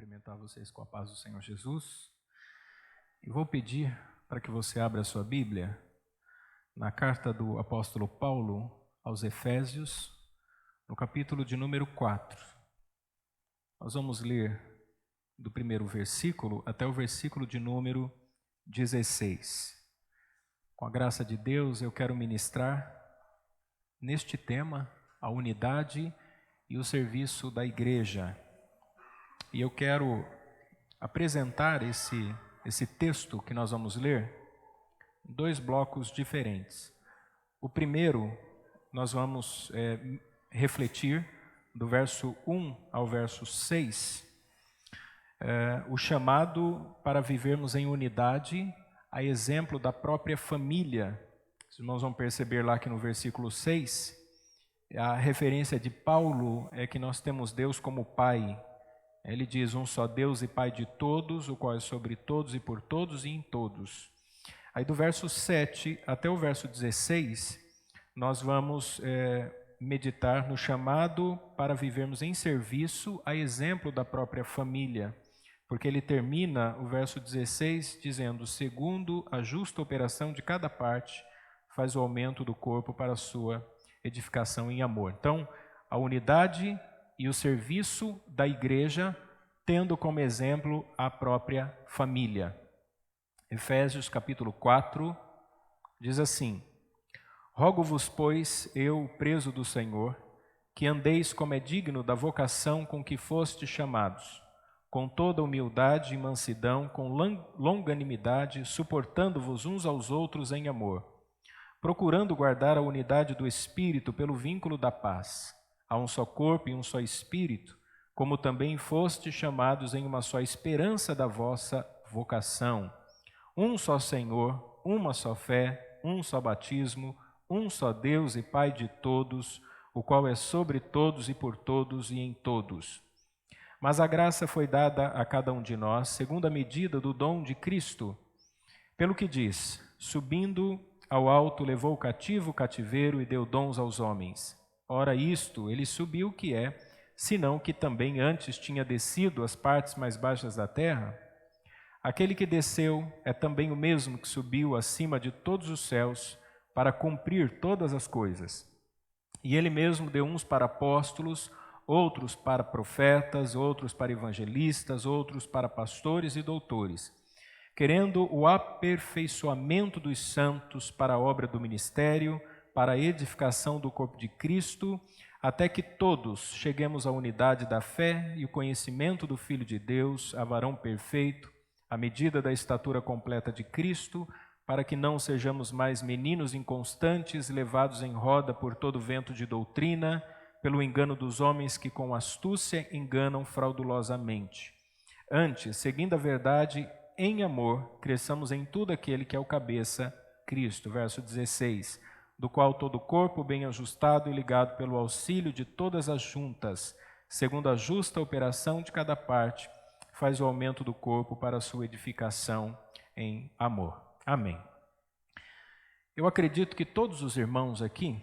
cumprimentar vocês com a paz do Senhor Jesus. E vou pedir para que você abra a sua Bíblia na carta do apóstolo Paulo aos Efésios, no capítulo de número 4. Nós vamos ler do primeiro versículo até o versículo de número 16. Com a graça de Deus, eu quero ministrar neste tema a unidade e o serviço da igreja. E eu quero apresentar esse texto que nós vamos ler em dois blocos diferentes. O primeiro, nós vamos refletir do verso 1 ao verso 6, o chamado para vivermos em unidade, a exemplo da própria família. Os irmãos vão perceber lá que no versículo 6, a referência de Paulo é que nós temos Deus como Pai. Ele diz: um só Deus e Pai de todos, o qual é sobre todos e por todos e em todos. Aí do verso 7 até o verso 16, nós vamos meditar no chamado para vivermos em serviço, a exemplo da própria família. Porque ele termina o verso 16 dizendo: segundo a justa operação de cada parte, faz o aumento do corpo para a sua edificação em amor. Então, a unidade e o serviço da igreja, tendo como exemplo a própria família. Efésios capítulo 4 diz assim: rogo-vos, pois, eu, preso do Senhor, que andeis como é digno da vocação com que fostes chamados, com toda humildade e mansidão, com longanimidade, suportando-vos uns aos outros em amor, procurando guardar a unidade do Espírito pelo vínculo da paz. Há um só corpo e um só Espírito, como também fostes chamados em uma só esperança da vossa vocação. Um só Senhor, uma só fé, um só batismo, um só Deus e Pai de todos, o qual é sobre todos e por todos e em todos. Mas a graça foi dada a cada um de nós, segundo a medida do dom de Cristo. Pelo que diz: subindo ao alto, levou o cativo o cativeiro e deu dons aos homens. Ora, isto ele subiu que é, senão que também antes tinha descido às partes mais baixas da terra? Aquele que desceu é também o mesmo que subiu acima de todos os céus para cumprir todas as coisas. E ele mesmo deu uns para apóstolos, outros para profetas, outros para evangelistas, outros para pastores e doutores, querendo o aperfeiçoamento dos santos para a obra do ministério, para a edificação do corpo de Cristo, até que todos cheguemos à unidade da fé e o conhecimento do Filho de Deus, a varão perfeito, à medida da estatura completa de Cristo, para que não sejamos mais meninos inconstantes, levados em roda por todo vento de doutrina, pelo engano dos homens que com astúcia enganam fraudulosamente. Antes, seguindo a verdade, em amor, cresçamos em tudo aquele que é o cabeça, Cristo. Verso 16. Do qual todo o corpo, bem ajustado e ligado pelo auxílio de todas as juntas, segundo a justa operação de cada parte, faz o aumento do corpo para a sua edificação em amor. Amém. Eu acredito que todos os irmãos aqui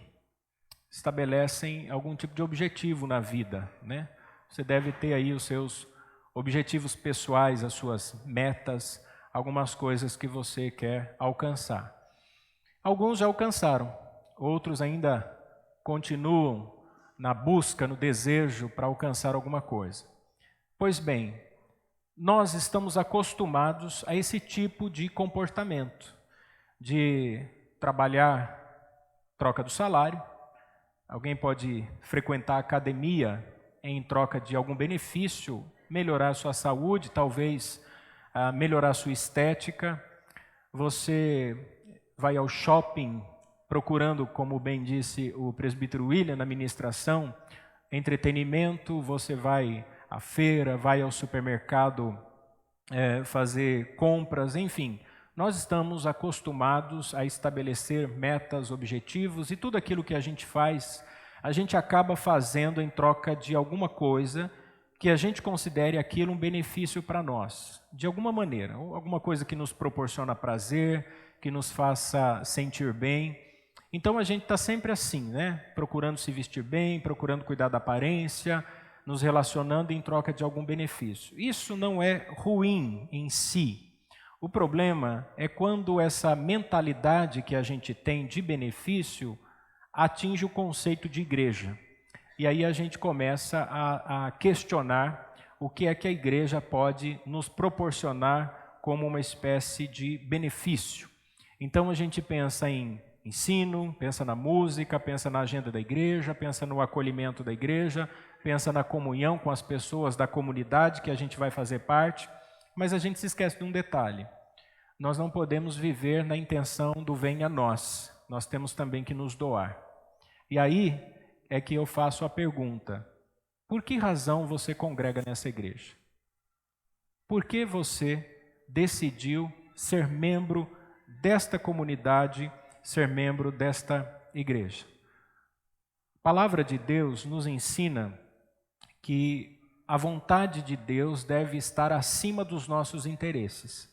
estabelecem algum tipo de objetivo na vida, né? Você deve ter aí os seus objetivos pessoais, as suas metas, algumas coisas que você quer alcançar. Alguns já alcançaram. Outros ainda continuam na busca, no desejo para alcançar alguma coisa. Pois bem, nós estamos acostumados a esse tipo de comportamento, de trabalhar troca do salário. Alguém pode frequentar a academia em troca de algum benefício, melhorar a sua saúde, talvez melhorar a sua estética. Você vai ao shopping procurando, como bem disse o presbítero William na ministração, entretenimento. Você vai à feira, vai ao supermercado fazer compras, enfim. Nós estamos acostumados a estabelecer metas, objetivos, e tudo aquilo que a gente faz, a gente acaba fazendo em troca de alguma coisa que a gente considere aquilo um benefício para nós, de alguma maneira, ou alguma coisa que nos proporciona prazer, que nos faça sentir bem. Então a gente está sempre assim, né? Procurando se vestir bem, procurando cuidar da aparência, nos relacionando em troca de algum benefício. Isso não é ruim em si. O problema é quando essa mentalidade que a gente tem de benefício atinge o conceito de igreja. E aí a gente começa a questionar o que é que a igreja pode nos proporcionar como uma espécie de benefício. Então a gente pensa em ensino, pensa na música, pensa na agenda da igreja, pensa no acolhimento da igreja, pensa na comunhão com as pessoas da comunidade que a gente vai fazer parte, mas a gente se esquece de um detalhe. Nós não podemos viver na intenção do venha a nós, nós temos também que nos doar. E aí é que eu faço a pergunta: por que razão você congrega nessa igreja? Por que você decidiu ser membro desta comunidade, ser membro desta igreja? A palavra de Deus nos ensina que a vontade de Deus deve estar acima dos nossos interesses.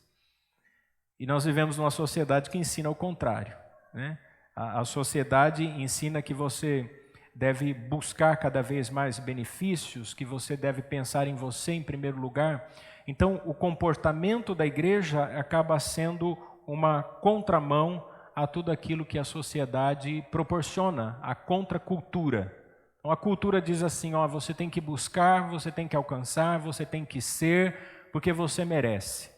E nós vivemos numa sociedade que ensina o contrário, né? A sociedade ensina que você deve buscar cada vez mais benefícios, que você deve pensar em você em primeiro lugar. Então, o comportamento da igreja acaba sendo uma contramão a tudo aquilo que a sociedade proporciona, a contracultura. Então, a cultura diz assim, ó, você tem que buscar, você tem que alcançar, você tem que ser, porque você merece.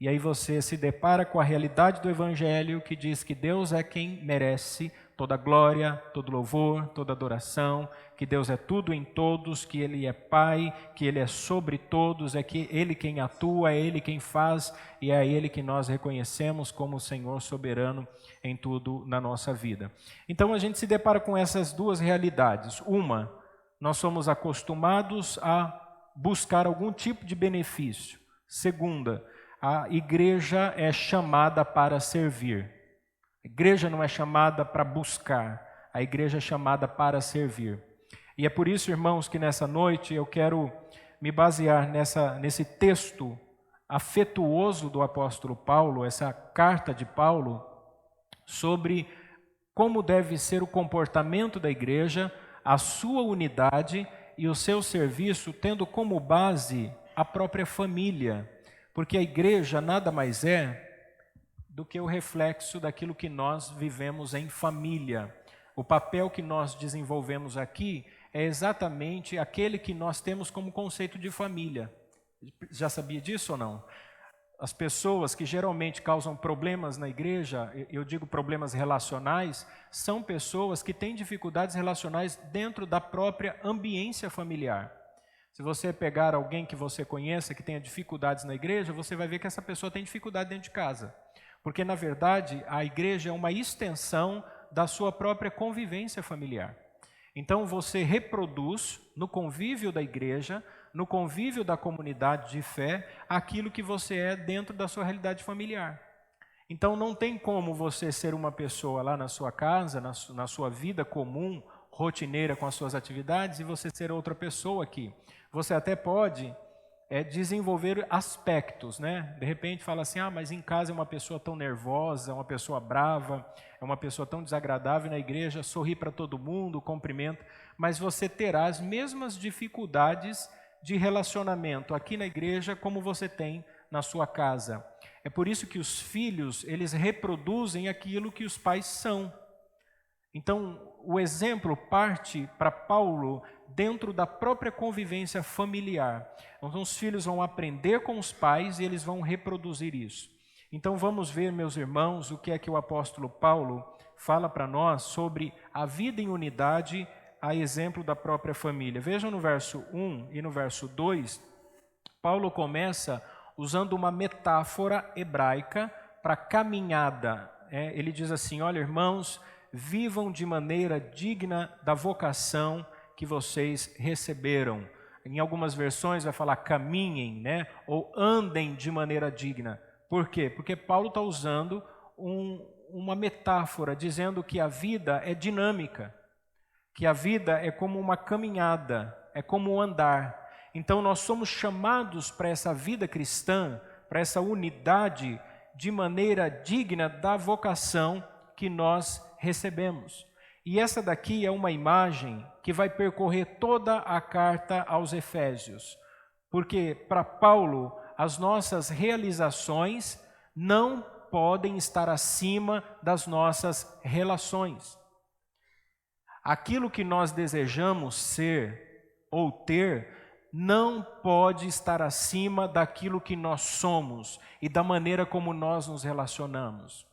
E aí você se depara com a realidade do Evangelho que diz que Deus é quem merece toda glória, todo louvor, toda adoração, que Deus é tudo em todos, que Ele é Pai, que Ele é sobre todos, é que Ele quem atua, é Ele quem faz e é Ele que nós reconhecemos como o Senhor soberano em tudo na nossa vida. Então a gente se depara com essas duas realidades. Uma, nós somos acostumados a buscar algum tipo de benefício. Segunda, a igreja é chamada para servir. A igreja não é chamada para buscar, a igreja é chamada para servir. E é por isso, irmãos, que nessa noite eu quero me basear nesse texto afetuoso do apóstolo Paulo, essa carta de Paulo, sobre como deve ser o comportamento da igreja, a sua unidade e o seu serviço, tendo como base a própria família. Porque a igreja nada mais é do que o reflexo daquilo que nós vivemos em família. O papel que nós desenvolvemos aqui é exatamente aquele que nós temos como conceito de família. Já sabia disso ou não? As pessoas que geralmente causam problemas na igreja, eu digo problemas relacionais, são pessoas que têm dificuldades relacionais dentro da própria ambiência familiar. Se você pegar alguém que você conheça que tenha dificuldades na igreja, você vai ver que essa pessoa tem dificuldade dentro de casa. Porque, na verdade, a igreja é uma extensão da sua própria convivência familiar. Então, você reproduz no convívio da igreja, no convívio da comunidade de fé, aquilo que você é dentro da sua realidade familiar. Então, não tem como você ser uma pessoa lá na sua casa, na sua vida comum, rotineira com as suas atividades, e você ser outra pessoa aqui. Você até pode desenvolver aspectos, né? De repente fala assim, mas em casa é uma pessoa tão nervosa, uma pessoa brava, é uma pessoa tão desagradável, na igreja sorri para todo mundo, cumprimenta, mas você terá as mesmas dificuldades de relacionamento aqui na igreja como você tem na sua casa. É por isso que os filhos, eles reproduzem aquilo que os pais são. Então, o exemplo parte para Paulo dentro da própria convivência familiar. Então, os filhos vão aprender com os pais e eles vão reproduzir isso. Então, vamos ver, meus irmãos, o que é que o apóstolo Paulo fala para nós sobre a vida em unidade, a exemplo da própria família. Vejam no verso 1 e no verso 2, Paulo começa usando uma metáfora hebraica para caminhada. Ele diz assim, olha, irmãos, vivam de maneira digna da vocação que vocês receberam. Em algumas versões vai falar caminhem, né? Ou andem de maneira digna. Por quê? Porque Paulo está usando uma metáfora, dizendo que a vida é dinâmica, que a vida é como uma caminhada, é como andar. Então nós somos chamados para essa vida cristã, para essa unidade, de maneira digna da vocação que nós recebemos. E essa daqui é uma imagem que vai percorrer toda a carta aos Efésios. Porque para Paulo, as nossas realizações não podem estar acima das nossas relações. Aquilo que nós desejamos ser ou ter não pode estar acima daquilo que nós somos e da maneira como nós nos relacionamos.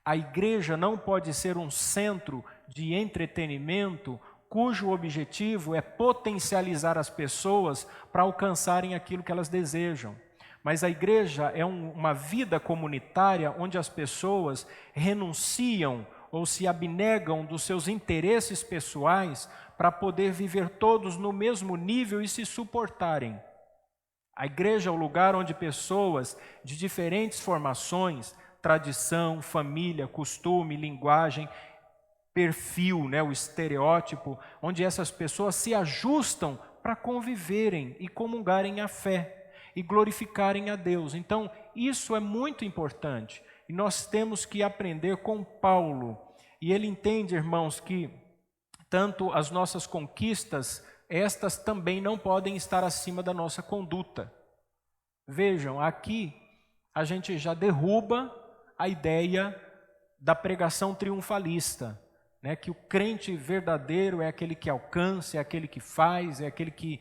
A igreja não pode ser um centro de entretenimento cujo objetivo é potencializar as pessoas para alcançarem aquilo que elas desejam. Mas a igreja é uma vida comunitária onde as pessoas renunciam ou se abnegam dos seus interesses pessoais para poder viver todos no mesmo nível e se suportarem. A igreja é o lugar onde pessoas de diferentes formações, tradição, família, costume, linguagem, perfil, o estereótipo, onde essas pessoas se ajustam para conviverem e comungarem a fé e glorificarem a Deus. Então, isso é muito importante e nós temos que aprender com Paulo. E ele entende, irmãos, que tanto as nossas conquistas, estas também não podem estar acima da nossa conduta. Vejam, aqui a gente já derruba a ideia da pregação triunfalista, que o crente verdadeiro é aquele que alcança, é aquele que faz, é aquele que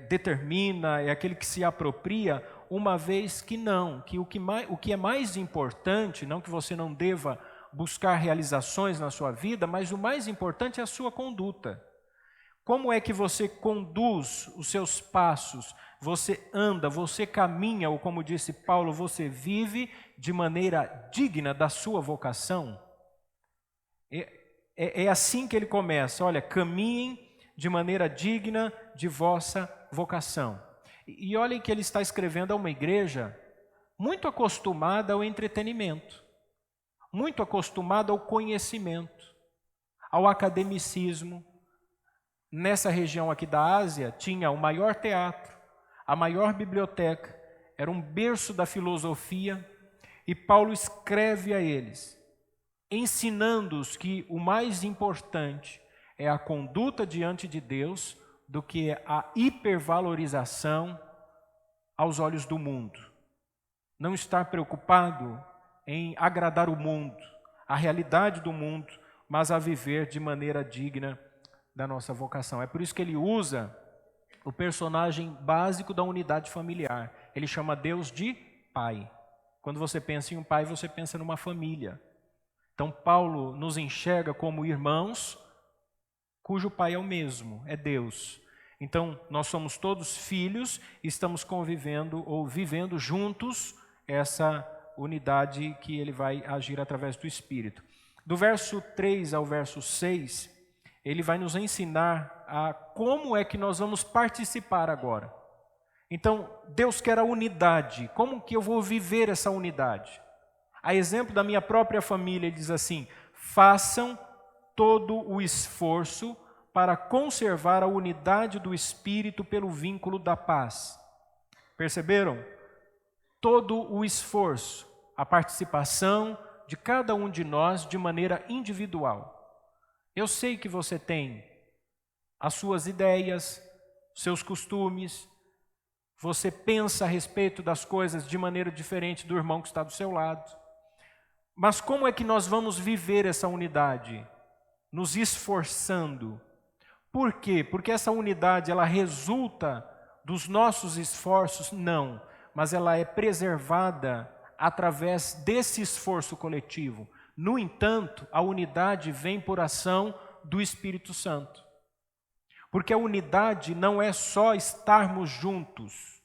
determina, é aquele que se apropria, uma vez que não, que o que é mais importante, não que você não deva buscar realizações na sua vida, mas o mais importante é a sua conduta. Como é que você conduz os seus passos? Você anda, você caminha, ou como disse Paulo, você vive de maneira digna da sua vocação? É assim que ele começa, olha, caminhem de maneira digna de vossa vocação. E olhem que ele está escrevendo a uma igreja muito acostumada ao entretenimento, muito acostumada ao conhecimento, ao academicismo. Nessa região aqui da Ásia, tinha o maior teatro, a maior biblioteca, era um berço da filosofia, e Paulo escreve a eles, ensinando-os que o mais importante é a conduta diante de Deus do que a hipervalorização aos olhos do mundo. Não estar preocupado em agradar o mundo, a realidade do mundo, mas a viver de maneira digna da nossa vocação. É por isso que ele usa o personagem básico da unidade familiar. Ele chama Deus de Pai. Quando você pensa em um pai, você pensa numa família. Então Paulo nos enxerga como irmãos, cujo pai é o mesmo, é Deus. Então nós somos todos filhos e estamos convivendo ou vivendo juntos essa unidade que ele vai agir através do Espírito. Do verso 3 ao verso 6, ele vai nos ensinar a como é que nós vamos participar agora. Então, Deus quer a unidade. Como que eu vou viver essa unidade? A exemplo da minha própria família, ele diz assim: façam todo o esforço para conservar a unidade do Espírito pelo vínculo da paz. Perceberam? Todo o esforço, a participação de cada um de nós de maneira individual. Eu sei que você tem as suas ideias, seus costumes, você pensa a respeito das coisas de maneira diferente do irmão que está do seu lado. Mas como é que nós vamos viver essa unidade? Nos esforçando. Por quê? Porque essa unidade, ela resulta dos nossos esforços? Não, mas ela é preservada através desse esforço coletivo. No entanto, a unidade vem por ação do Espírito Santo. Porque a unidade não é só estarmos juntos.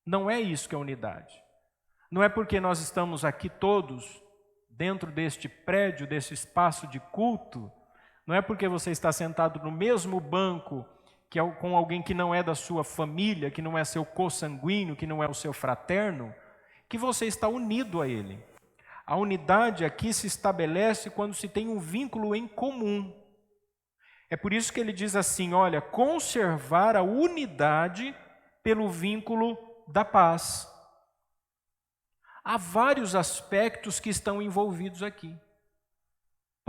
Não é isso que é unidade. Não é porque nós estamos aqui todos, dentro deste prédio, desse espaço de culto, não é porque você está sentado no mesmo banco que com alguém que não é da sua família, que não é seu consanguíneo, que não é o seu fraterno, que você está unido a ele. A unidade aqui se estabelece quando se tem um vínculo em comum. É por isso que ele diz assim, olha, conservar a unidade pelo vínculo da paz. Há vários aspectos que estão envolvidos aqui.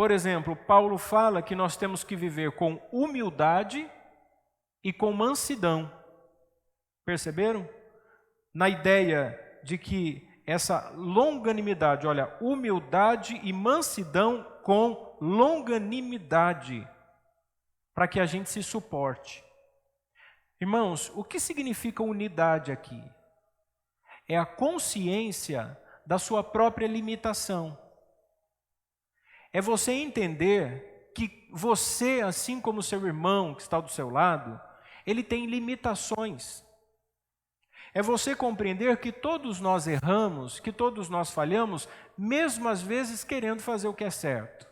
Por exemplo, Paulo fala que nós temos que viver com humildade e com mansidão. Perceberam? Na ideia de que essa longanimidade, olha, humildade e mansidão com longanimidade, para que a gente se suporte. Irmãos, o que significa unidade aqui? É a consciência da sua própria limitação. É você entender que você, assim como seu irmão que está do seu lado, ele tem limitações. É você compreender que todos nós erramos, que todos nós falhamos, mesmo às vezes querendo fazer o que é certo.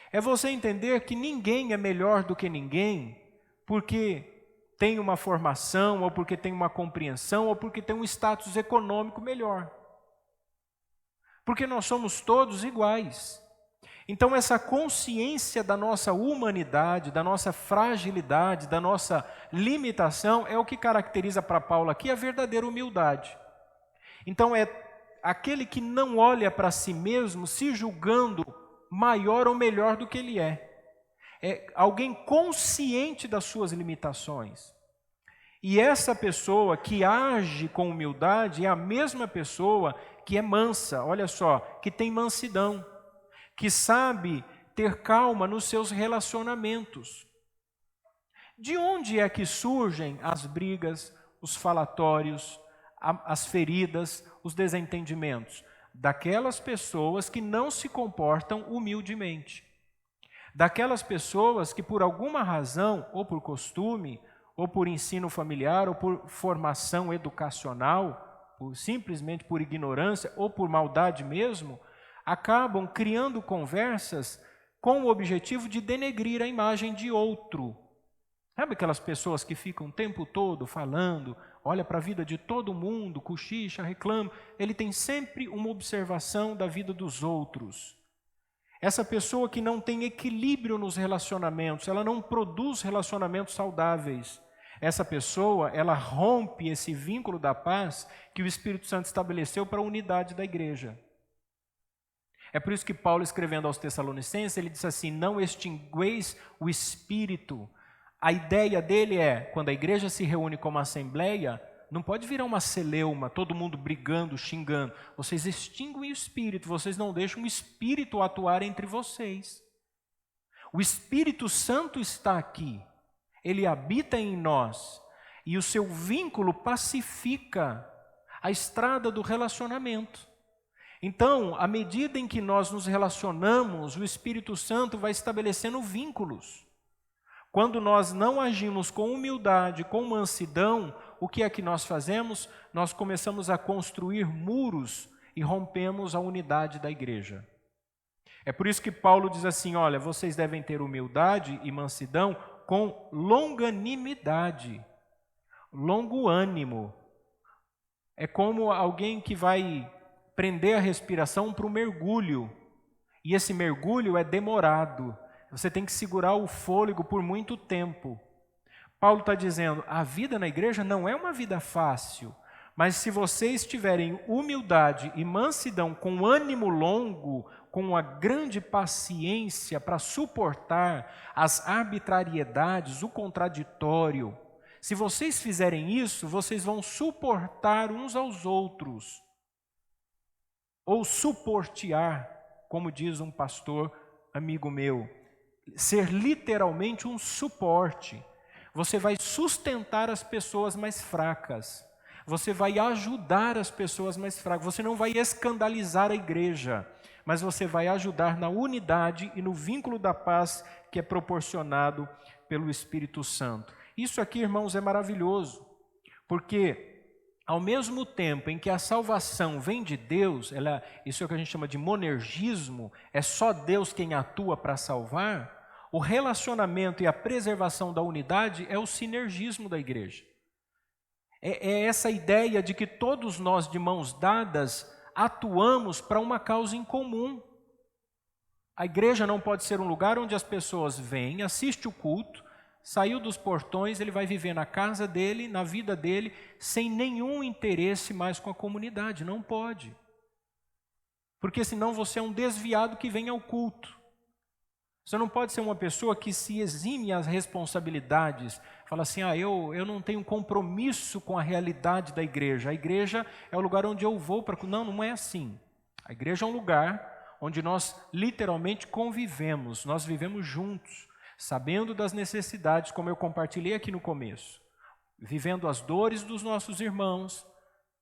É você entender que ninguém é melhor do que ninguém, porque tem uma formação, ou porque tem uma compreensão, ou porque tem um status econômico melhor. Porque nós somos todos iguais. Então essa consciência da nossa humanidade, da nossa fragilidade, da nossa limitação, é o que caracteriza para Paulo aqui a verdadeira humildade. Então é aquele que não olha para si mesmo se julgando maior ou melhor do que ele é. É alguém consciente das suas limitações. E essa pessoa que age com humildade é a mesma pessoa que é mansa, olha só, que tem mansidão, que sabe ter calma nos seus relacionamentos. De onde é que surgem as brigas, os falatórios, as feridas, os desentendimentos? Daquelas pessoas que não se comportam humildemente. Daquelas pessoas que por alguma razão, ou por costume, ou por ensino familiar, ou por formação educacional, simplesmente por ignorância, ou por maldade mesmo, acabam criando conversas com o objetivo de denegrir a imagem de outro. Sabe aquelas pessoas que ficam o tempo todo falando, olha para a vida de todo mundo, cochicha, reclama, ele tem sempre uma observação da vida dos outros. Essa pessoa que não tem equilíbrio nos relacionamentos, ela não produz relacionamentos saudáveis. Essa pessoa, ela rompe esse vínculo da paz que o Espírito Santo estabeleceu para a unidade da igreja. É por isso que Paulo, escrevendo aos Tessalonicenses, ele disse assim, não extingueis o Espírito. A ideia dele é, quando a igreja se reúne como assembleia, não pode virar uma celeuma, todo mundo brigando, xingando. Vocês extinguem o Espírito, vocês não deixam o Espírito atuar entre vocês. O Espírito Santo está aqui, ele habita em nós, e o seu vínculo pacifica a estrada do relacionamento. Então, à medida em que nós nos relacionamos, o Espírito Santo vai estabelecendo vínculos. Quando nós não agimos com humildade, com mansidão, o que é que nós fazemos? Nós começamos a construir muros e rompemos a unidade da igreja. É por isso que Paulo diz assim, olha, vocês devem ter humildade e mansidão com longanimidade, longo ânimo. É como alguém que vai prender a respiração para o mergulho, e esse mergulho é demorado. Você tem que segurar o fôlego por muito tempo. Paulo está dizendo, a vida na igreja não é uma vida fácil, mas se vocês tiverem humildade e mansidão, com ânimo longo, com uma grande paciência para suportar as arbitrariedades, o contraditório, se vocês fizerem isso, vocês vão suportar uns aos outros, ou suportear, como diz um pastor amigo meu, ser literalmente um suporte. Você vai sustentar as pessoas mais fracas, você vai ajudar as pessoas mais fracas, você não vai escandalizar a igreja, mas você vai ajudar na unidade e no vínculo da paz que é proporcionado pelo Espírito Santo. Isso aqui, irmãos, é maravilhoso, porque ao mesmo tempo em que a salvação vem de Deus, isso é o que a gente chama de monergismo, é só Deus quem atua para salvar, o relacionamento e a preservação da unidade é o sinergismo da igreja. É essa ideia de que todos nós, de mãos dadas, atuamos para uma causa em comum. A igreja não pode ser um lugar onde as pessoas vêm, assistem o culto, saiu dos portões, ele vai viver na casa dele, na vida dele, sem nenhum interesse mais com a comunidade. Não pode. Porque senão você é um desviado que vem ao culto. Você não pode ser uma pessoa que se exime às responsabilidades, fala assim, eu não tenho compromisso com a realidade da igreja. A igreja é o lugar onde eu vou para... Não, não é assim. A igreja é um lugar onde nós literalmente convivemos, nós vivemos juntos, sabendo das necessidades, como eu compartilhei aqui no começo, vivendo as dores dos nossos irmãos,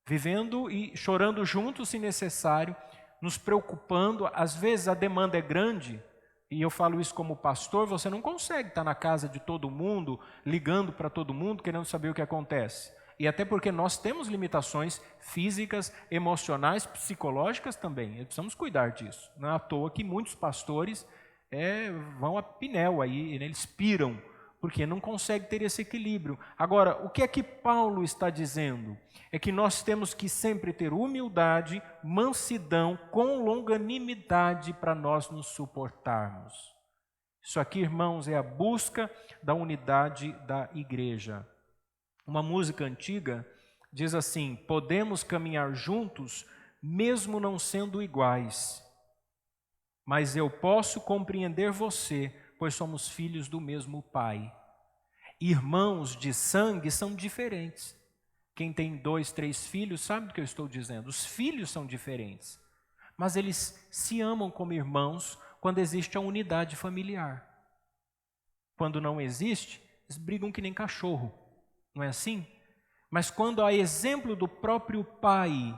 vivendo e chorando juntos se necessário, nos preocupando. Às vezes a demanda é grande, e eu falo isso como pastor, você não consegue estar na casa de todo mundo, ligando para todo mundo, querendo saber o que acontece. E até porque nós temos limitações físicas, emocionais, psicológicas também. Precisamos cuidar disso. Não é à toa que muitos pastores vão a Pinel aí, eles piram, porque não conseguem ter esse equilíbrio. Agora, o que é que Paulo está dizendo? É que nós temos que sempre ter humildade, mansidão, com longanimidade para nós nos suportarmos. Isso aqui, irmãos, é a busca da unidade da igreja. Uma música antiga diz assim: podemos caminhar juntos, mesmo não sendo iguais, mas eu posso compreender você, pois somos filhos do mesmo Pai. Irmãos de sangue são diferentes. Quem tem 2, 3 filhos sabe do que eu estou dizendo. Os filhos são diferentes, mas eles se amam como irmãos quando existe a unidade familiar. Quando não existe, eles brigam que nem cachorro, não é assim? Mas quando há exemplo do próprio pai,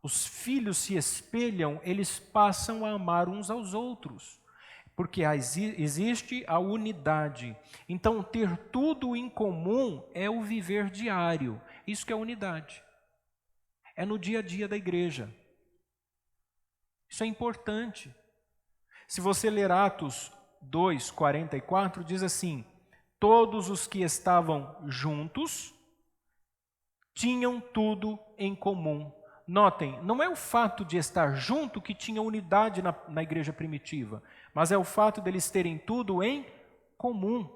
os filhos se espelham, eles passam a amar uns aos outros, porque existe a unidade. Então, ter tudo em comum é o viver diário. Isso que é unidade. É no dia a dia da igreja. Isso é importante. Se você ler Atos 2, 44, diz assim: todos os que estavam juntos tinham tudo em comum. Notem, não é o fato de estar junto que tinha unidade na igreja primitiva, mas é o fato deles terem tudo em comum.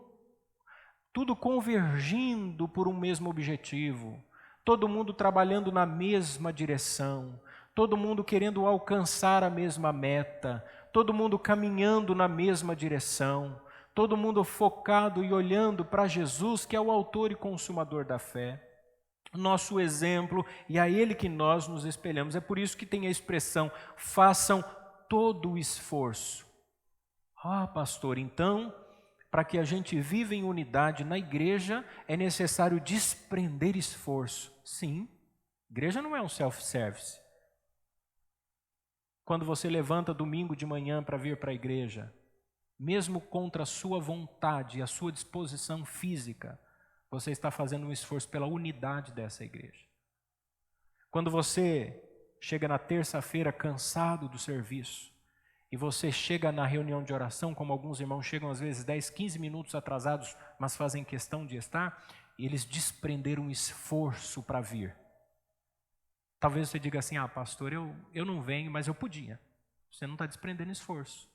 Tudo convergindo por um mesmo objetivo. Todo mundo trabalhando na mesma direção. Todo mundo querendo alcançar a mesma meta. Todo mundo caminhando na mesma direção. Todo mundo focado e olhando para Jesus, que é o autor e consumador da fé. Nosso exemplo, e a Ele que nós nos espelhamos. É por isso que tem a expressão: façam todo o esforço. Pastor, então, para que a gente viva em unidade na igreja, é necessário desprender esforço. Sim, igreja não é um self-service. Quando você levanta domingo de manhã para vir para a igreja, mesmo contra a sua vontade e a sua disposição física, você está fazendo um esforço pela unidade dessa igreja. Quando você chega na terça-feira cansado do serviço, e você chega na reunião de oração, como alguns irmãos chegam às vezes 10, 15 minutos atrasados, mas fazem questão de estar, e eles desprenderam esforço para vir. Talvez você diga assim: pastor, eu não venho, mas eu podia. Você não está desprendendo esforço.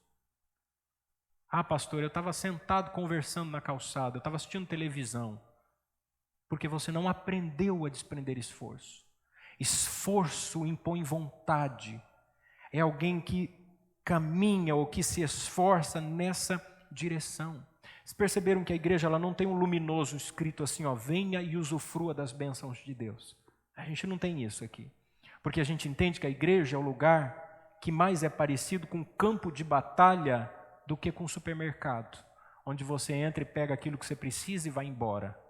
Pastor, eu estava sentado conversando na calçada, eu estava assistindo televisão. Porque você não aprendeu a desprender esforço. Esforço impõe vontade. É alguém que caminha ou que se esforça nessa direção. Vocês perceberam que a igreja ela não tem um luminoso escrito assim, venha e usufrua das bênçãos de Deus. A gente não tem isso aqui. Porque a gente entende que a igreja é o lugar que mais é parecido com um campo de batalha do que com um supermercado, onde você entra e pega aquilo que você precisa e vai embora.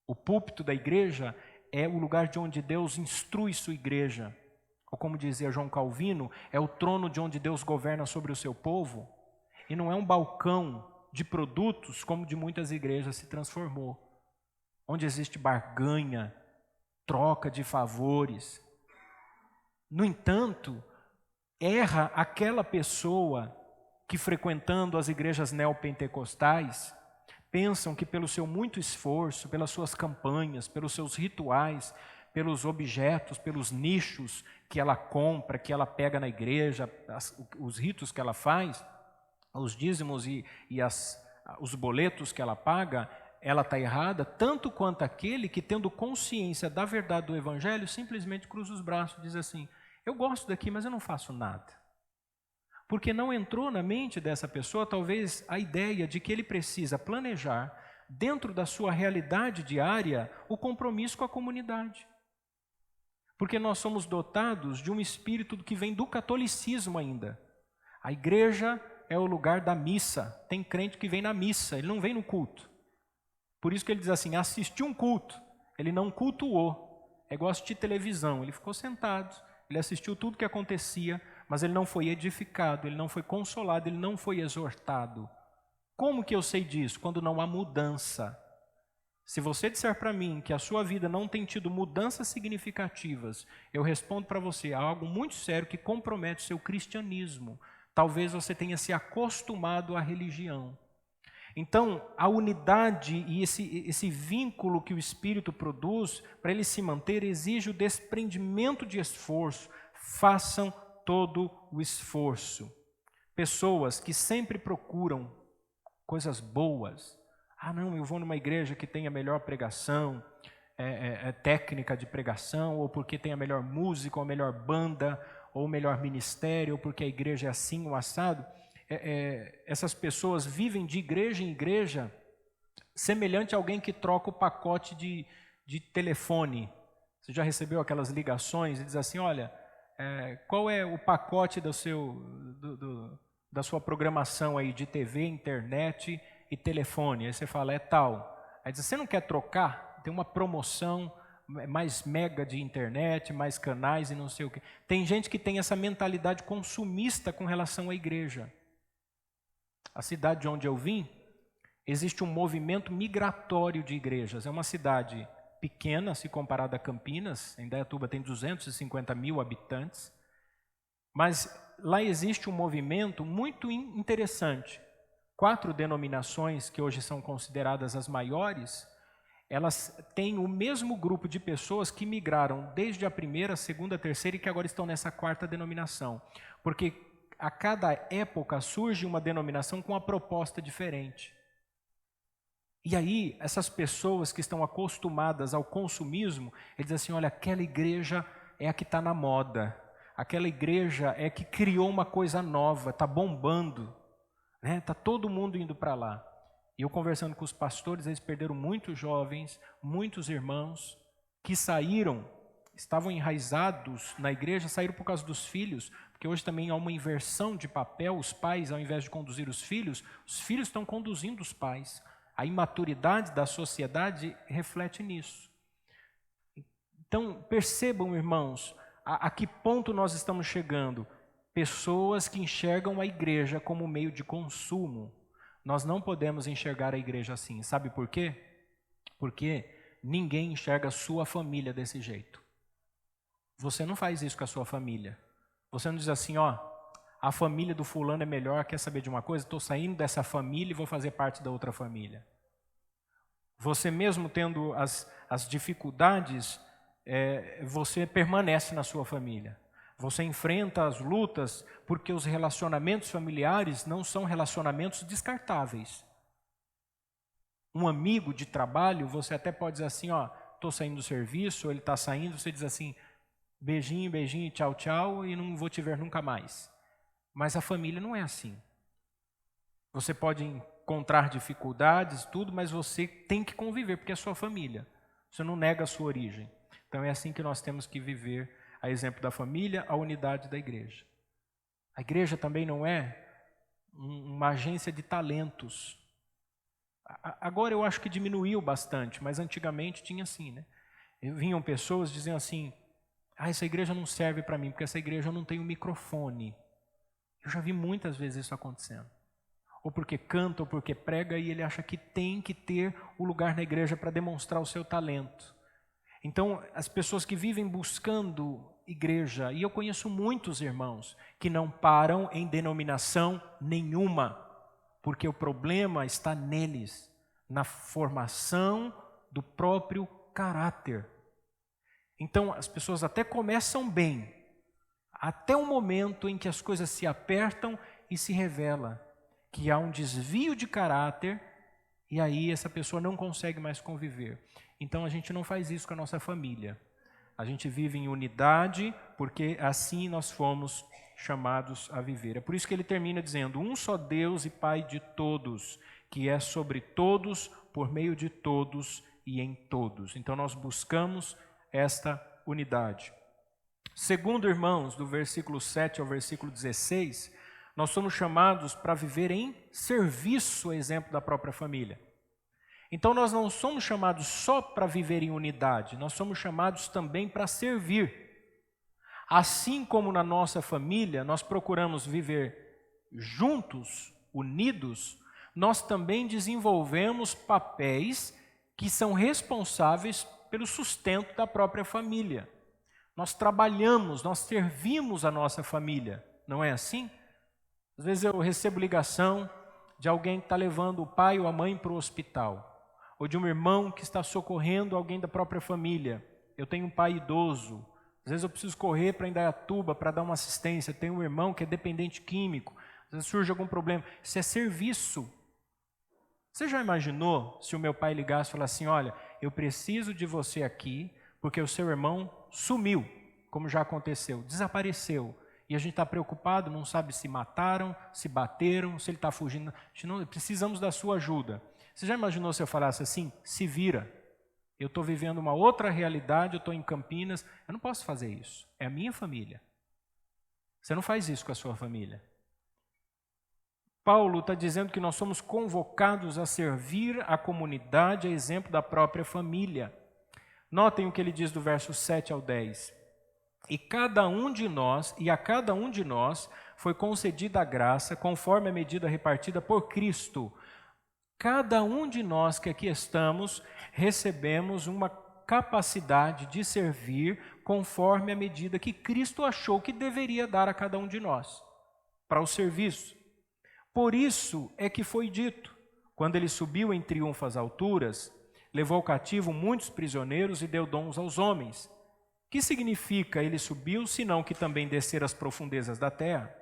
O púlpito da igreja é o lugar de onde Deus instrui sua igreja. Ou como dizia João Calvino, é o trono de onde Deus governa sobre o seu povo. E não é um balcão de produtos como de muitas igrejas se transformou. Onde existe barganha, troca de favores. No entanto, erra aquela pessoa que, frequentando as igrejas neopentecostais, pensam que pelo seu muito esforço, pelas suas campanhas, pelos seus rituais, pelos objetos, pelos nichos que ela compra, que ela pega na igreja, os ritos que ela faz, os dízimos e os boletos que ela paga, ela está errada, tanto quanto aquele que, tendo consciência da verdade do Evangelho, simplesmente cruza os braços e diz assim: eu gosto daqui, mas eu não faço nada. Porque não entrou na mente dessa pessoa, talvez, a ideia de que ele precisa planejar, dentro da sua realidade diária, o compromisso com a comunidade. Porque nós somos dotados de um espírito que vem do catolicismo ainda. A igreja é o lugar da missa. Tem crente que vem na missa, ele não vem no culto. Por isso que ele diz assim, assistiu um culto, ele não cultuou. É igual assistir televisão, ele ficou sentado, ele assistiu tudo o que acontecia, mas ele não foi edificado, ele não foi consolado, ele não foi exortado. Como que eu sei disso? Quando não há mudança. Se você disser para mim que a sua vida não tem tido mudanças significativas, eu respondo para você, há algo muito sério que compromete o seu cristianismo. Talvez você tenha se acostumado à religião. Então, a unidade e esse vínculo que o Espírito produz, para ele se manter, exige o desprendimento de esforço. Façam todo o esforço. Pessoas que sempre procuram coisas boas. Ah, não, eu vou numa igreja que tem a melhor pregação, técnica de pregação, ou porque tem a melhor música, ou a melhor banda, ou o melhor ministério, ou porque a igreja é assim, o assado. Essas pessoas vivem de igreja em igreja, semelhante a alguém que troca o pacote de telefone. Você já recebeu aquelas ligações e diz assim, olha, qual é o pacote da sua programação aí de TV, internet e telefone? Aí você fala, é tal. Aí diz, você não quer trocar? Tem uma promoção, mais mega de internet, mais canais e não sei o quê. Tem gente que tem essa mentalidade consumista com relação à igreja. A cidade de onde eu vim, existe um movimento migratório de igrejas. É uma cidade pequena, se comparada a Campinas. Em Indaiatuba tem 250 mil habitantes. Mas lá existe um movimento muito interessante. 4 denominações, que hoje são consideradas as maiores, elas têm o mesmo grupo de pessoas que migraram desde a primeira, segunda, terceira e que agora estão nessa 4ª denominação. Porque a cada época surge uma denominação com uma proposta diferente. E aí, essas pessoas que estão acostumadas ao consumismo, eles dizem assim, olha, aquela igreja é a que está na moda. Aquela igreja é que criou uma coisa nova, está bombando. Está todo mundo indo para lá. E eu conversando com os pastores, eles perderam muitos jovens, muitos irmãos, que saíram, estavam enraizados na igreja, saíram por causa dos filhos, porque hoje também há uma inversão de papel, os pais, ao invés de conduzir os filhos estão conduzindo os pais. A imaturidade da sociedade reflete nisso. Então, percebam, irmãos, a que ponto nós estamos chegando. Pessoas que enxergam a igreja como meio de consumo. Nós não podemos enxergar a igreja assim. Sabe por quê? Porque ninguém enxerga a sua família desse jeito. Você não faz isso com a sua família. Você não diz assim, ó, a família do fulano é melhor, quer saber de uma coisa? Estou saindo dessa família e vou fazer parte da outra família. Você mesmo tendo as dificuldades, você permanece na sua família. Você enfrenta as lutas porque os relacionamentos familiares não são relacionamentos descartáveis. Um amigo de trabalho, você até pode dizer assim, ó, estou saindo do serviço, ou ele está saindo, você diz assim, beijinho, beijinho, tchau, tchau, e não vou te ver nunca mais. Mas a família não é assim. Você pode encontrar dificuldades, tudo, mas você tem que conviver, porque é sua família. Você não nega a sua origem. Então é assim que nós temos que viver, a exemplo da família, a unidade da igreja. A igreja também não é uma agência de talentos. Agora eu acho que diminuiu bastante, mas antigamente tinha assim, né? Vinham pessoas dizendo assim, essa igreja não serve para mim, porque essa igreja não tem um microfone. Eu já vi muitas vezes isso acontecendo. Ou porque canta, ou porque prega, e ele acha que tem que ter o lugar na igreja para demonstrar o seu talento. Então, as pessoas que vivem buscando igreja, e eu conheço muitos irmãos que não param em denominação nenhuma, porque o problema está neles, na formação do próprio caráter. Então, as pessoas até começam bem, até o momento em que as coisas se apertam e se revela que há um desvio de caráter, e aí essa pessoa não consegue mais conviver. Então a gente não faz isso com a nossa família. A gente vive em unidade, porque assim nós fomos chamados a viver. É por isso que ele termina dizendo: um só Deus e Pai de todos, que é sobre todos, por meio de todos e em todos. Então nós buscamos esta unidade. Segundo, irmãos, do versículo 7 ao versículo 16, nós somos chamados para viver em serviço, exemplo da própria família. Então nós não somos chamados só para viver em unidade, nós somos chamados também para servir. Assim como na nossa família nós procuramos viver juntos, unidos, nós também desenvolvemos papéis que são responsáveis pelo sustento da própria família. Nós trabalhamos, nós servimos a nossa família, não é assim? Às vezes eu recebo ligação de alguém que está levando o pai ou a mãe para o hospital, ou de um irmão que está socorrendo alguém da própria família. Eu tenho um pai idoso, às vezes eu preciso correr para Indaiatuba para dar uma assistência, tenho um irmão que é dependente químico, às vezes surge algum problema. Isso é serviço. Você já imaginou se o meu pai ligasse e falasse assim: olha, eu preciso de você aqui porque o seu irmão sumiu, como já aconteceu, desapareceu. E a gente está preocupado, não sabe se mataram, se bateram, se ele está fugindo. Precisamos da sua ajuda. Você já imaginou se eu falasse assim: se vira, eu estou vivendo uma outra realidade, eu estou em Campinas, eu não posso fazer isso, é a minha família. Você não faz isso com a sua família. Paulo está dizendo que nós somos convocados a servir a comunidade, a exemplo da própria família. Notem o que ele diz do verso 7 ao 10. E a cada um de nós foi concedida a graça conforme a medida repartida por Cristo. Cada um de nós que aqui estamos recebemos uma capacidade de servir conforme a medida que Cristo achou que deveria dar a cada um de nós para o serviço. Por isso é que foi dito, quando ele subiu em triunfo às alturas, levou cativo muitos prisioneiros e deu dons aos homens. Que significa ele subiu, senão que também descer às profundezas da terra?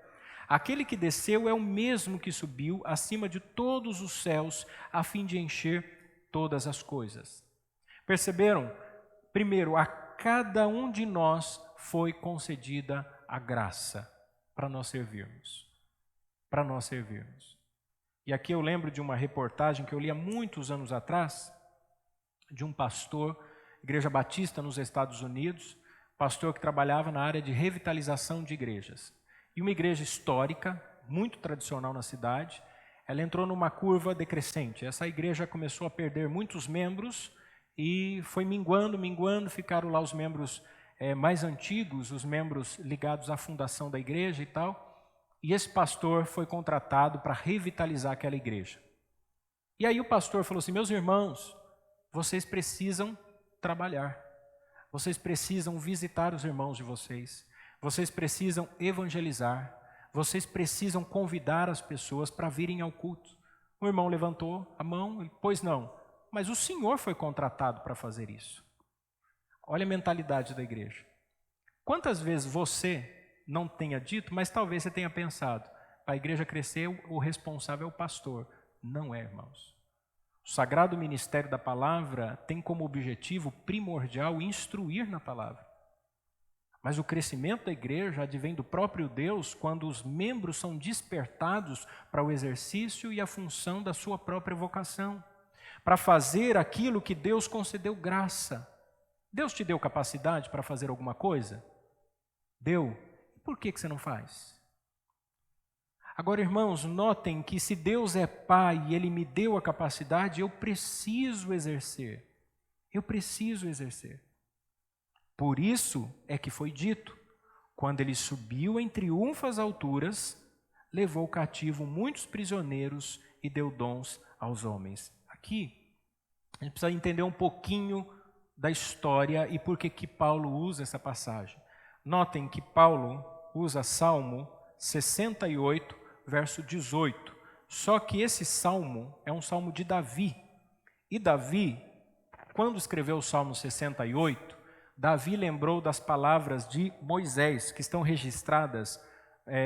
Aquele que desceu é o mesmo que subiu acima de todos os céus, a fim de encher todas as coisas. Perceberam? Primeiro, a cada um de nós foi concedida a graça para nós servirmos. Para nós servirmos. E aqui eu lembro de uma reportagem que eu li há muitos anos atrás, de um pastor, Igreja Batista nos Estados Unidos, pastor que trabalhava na área de revitalização de igrejas. E uma igreja histórica, muito tradicional na cidade, ela entrou numa curva decrescente. Essa igreja começou a perder muitos membros e foi minguando, ficaram lá os membros mais antigos, os membros ligados à fundação da igreja e tal. E esse pastor foi contratado para revitalizar aquela igreja. E aí o pastor falou assim: meus irmãos, vocês precisam trabalhar. Vocês precisam visitar os irmãos de vocês. Vocês precisam evangelizar. Vocês precisam convidar as pessoas para virem ao culto. O irmão levantou a mão e, pois não, mas o senhor foi contratado para fazer isso. Olha a mentalidade da igreja. Quantas vezes você não tenha dito, mas talvez você tenha pensado: para a igreja crescer, o responsável é o pastor. Não é, irmãos. O sagrado ministério da palavra tem como objetivo primordial instruir na palavra. Mas o crescimento da igreja advém do próprio Deus quando os membros são despertados para o exercício e a função da sua própria vocação, para fazer aquilo que Deus concedeu graça. Deus te deu capacidade para fazer alguma coisa? Deu. Por que você não faz? Agora, irmãos, notem que se Deus é Pai e Ele me deu a capacidade, eu preciso exercer. Eu preciso exercer. Por isso é que foi dito, quando Ele subiu em triunfo às alturas, levou cativo muitos prisioneiros e deu dons aos homens. Aqui, a gente precisa entender um pouquinho da história e por que Paulo usa essa passagem. Notem que Paulo usa Salmo 68, verso 18. Só que esse salmo é um salmo de Davi. E Davi, quando escreveu o Salmo 68, Davi lembrou das palavras de Moisés, que estão registradas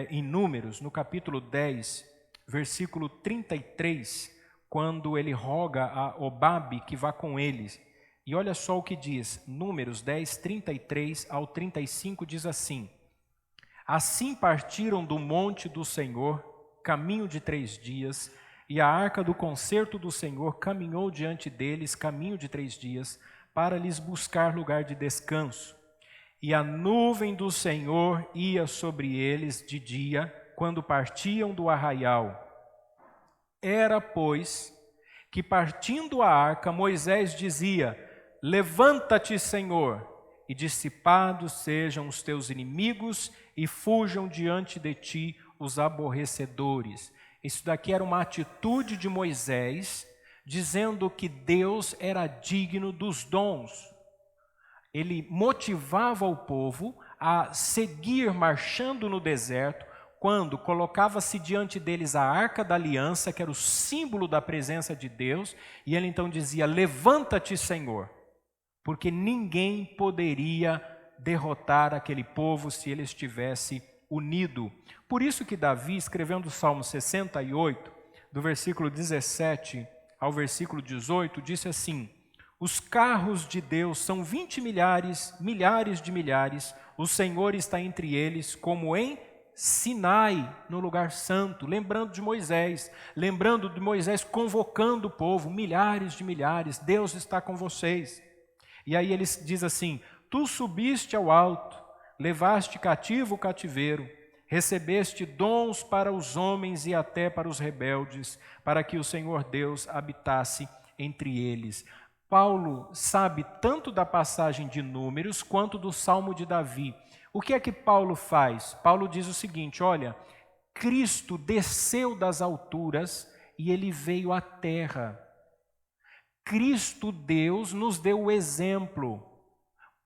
em Números, no capítulo 10, versículo 33, quando ele roga a Obabe que vá com eles. E olha só o que diz, Números 10, 33 ao 35 diz assim: Assim partiram do monte do Senhor, caminho de 3 dias, e a arca do concerto do Senhor caminhou diante deles, caminho de 3 dias, para lhes buscar lugar de descanso. E a nuvem do Senhor ia sobre eles de dia, quando partiam do arraial. Era, pois, que partindo a arca, Moisés dizia: Levanta-te, Senhor, e dissipados sejam os teus inimigos, e fujam diante de ti os aborrecedores. Isso daqui era uma atitude de Moisés, dizendo que Deus era digno dos dons. Ele motivava o povo a seguir marchando no deserto, quando colocava-se diante deles a arca da aliança, que era o símbolo da presença de Deus, e ele então dizia: Levanta-te, Senhor, porque ninguém poderia derrotar aquele povo se ele estivesse unido. Por isso que Davi, escrevendo o Salmo 68, do versículo 17 ao versículo 18, disse assim: Os carros de Deus são 20 milhares, milhares de milhares, o Senhor está entre eles, como em Sinai, no lugar santo, lembrando de Moisés convocando o povo, milhares de milhares, Deus está com vocês. E aí ele diz assim: Tu subiste ao alto, levaste cativo o cativeiro, recebeste dons para os homens e até para os rebeldes, para que o Senhor Deus habitasse entre eles. Paulo sabe tanto da passagem de Números quanto do Salmo de Davi. O que é que Paulo faz? Paulo diz o seguinte: olha, Cristo desceu das alturas e ele veio à terra. Cristo Deus nos deu o exemplo.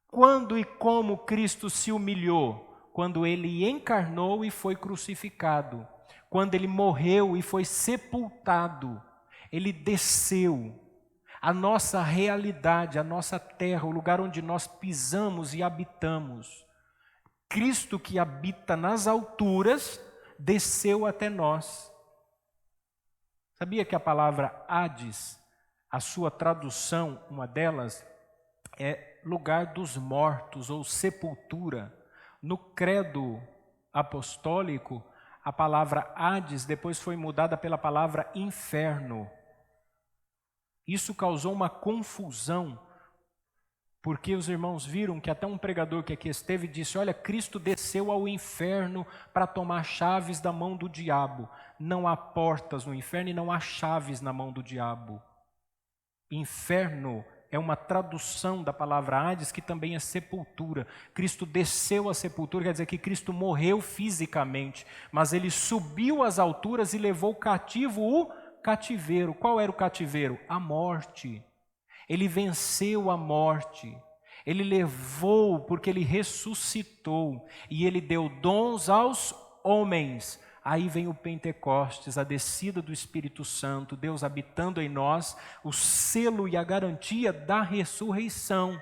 Quando e como Cristo se humilhou? Quando ele encarnou e foi crucificado. Quando ele morreu e foi sepultado. Ele desceu. A nossa realidade, a nossa terra, o lugar onde nós pisamos e habitamos. Cristo que habita nas alturas, desceu até nós. Sabia que a palavra Hades, a sua tradução, uma delas, é lugar dos mortos ou sepultura. No credo apostólico, a palavra Hades depois foi mudada pela palavra inferno. Isso causou uma confusão, porque os irmãos viram que até um pregador que aqui esteve disse: olha, Cristo desceu ao inferno para tomar chaves da mão do diabo. Não há portas no inferno e não há chaves na mão do diabo. Inferno é uma tradução da palavra Hades, que também é sepultura. Cristo desceu à sepultura, quer dizer que Cristo morreu fisicamente, mas ele subiu às alturas e levou cativo o cativeiro. Qual era o cativeiro? A morte. Ele venceu a morte. Ele levou, porque ele ressuscitou, e ele deu dons aos homens. Aí vem o Pentecostes, a descida do Espírito Santo, Deus habitando em nós, o selo e a garantia da ressurreição.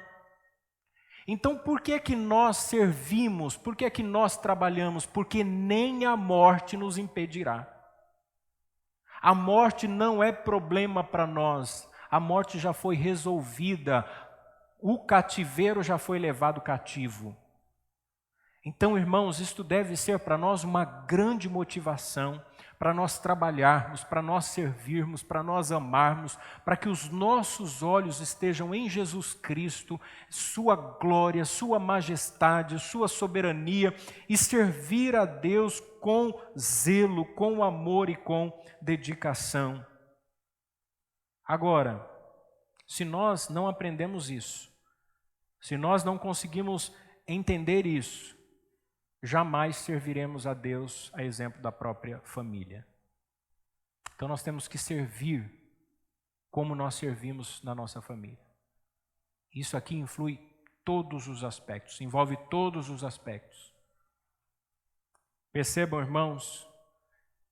Então, por que é que nós servimos? Por que é que nós trabalhamos? Porque nem a morte nos impedirá. A morte não é problema para nós. A morte já foi resolvida. O cativeiro já foi levado cativo. Então, irmãos, isto deve ser para nós uma grande motivação, para nós trabalharmos, para nós servirmos, para nós amarmos, para que os nossos olhos estejam em Jesus Cristo, sua glória, sua majestade, sua soberania, e servir a Deus com zelo, com amor e com dedicação. Agora, se nós não aprendemos isso, se nós não conseguimos entender isso, jamais serviremos a Deus a exemplo da própria família. Então nós temos que servir como nós servimos na nossa família. Isso aqui influi todos os aspectos, envolve todos os aspectos. Percebam, irmãos,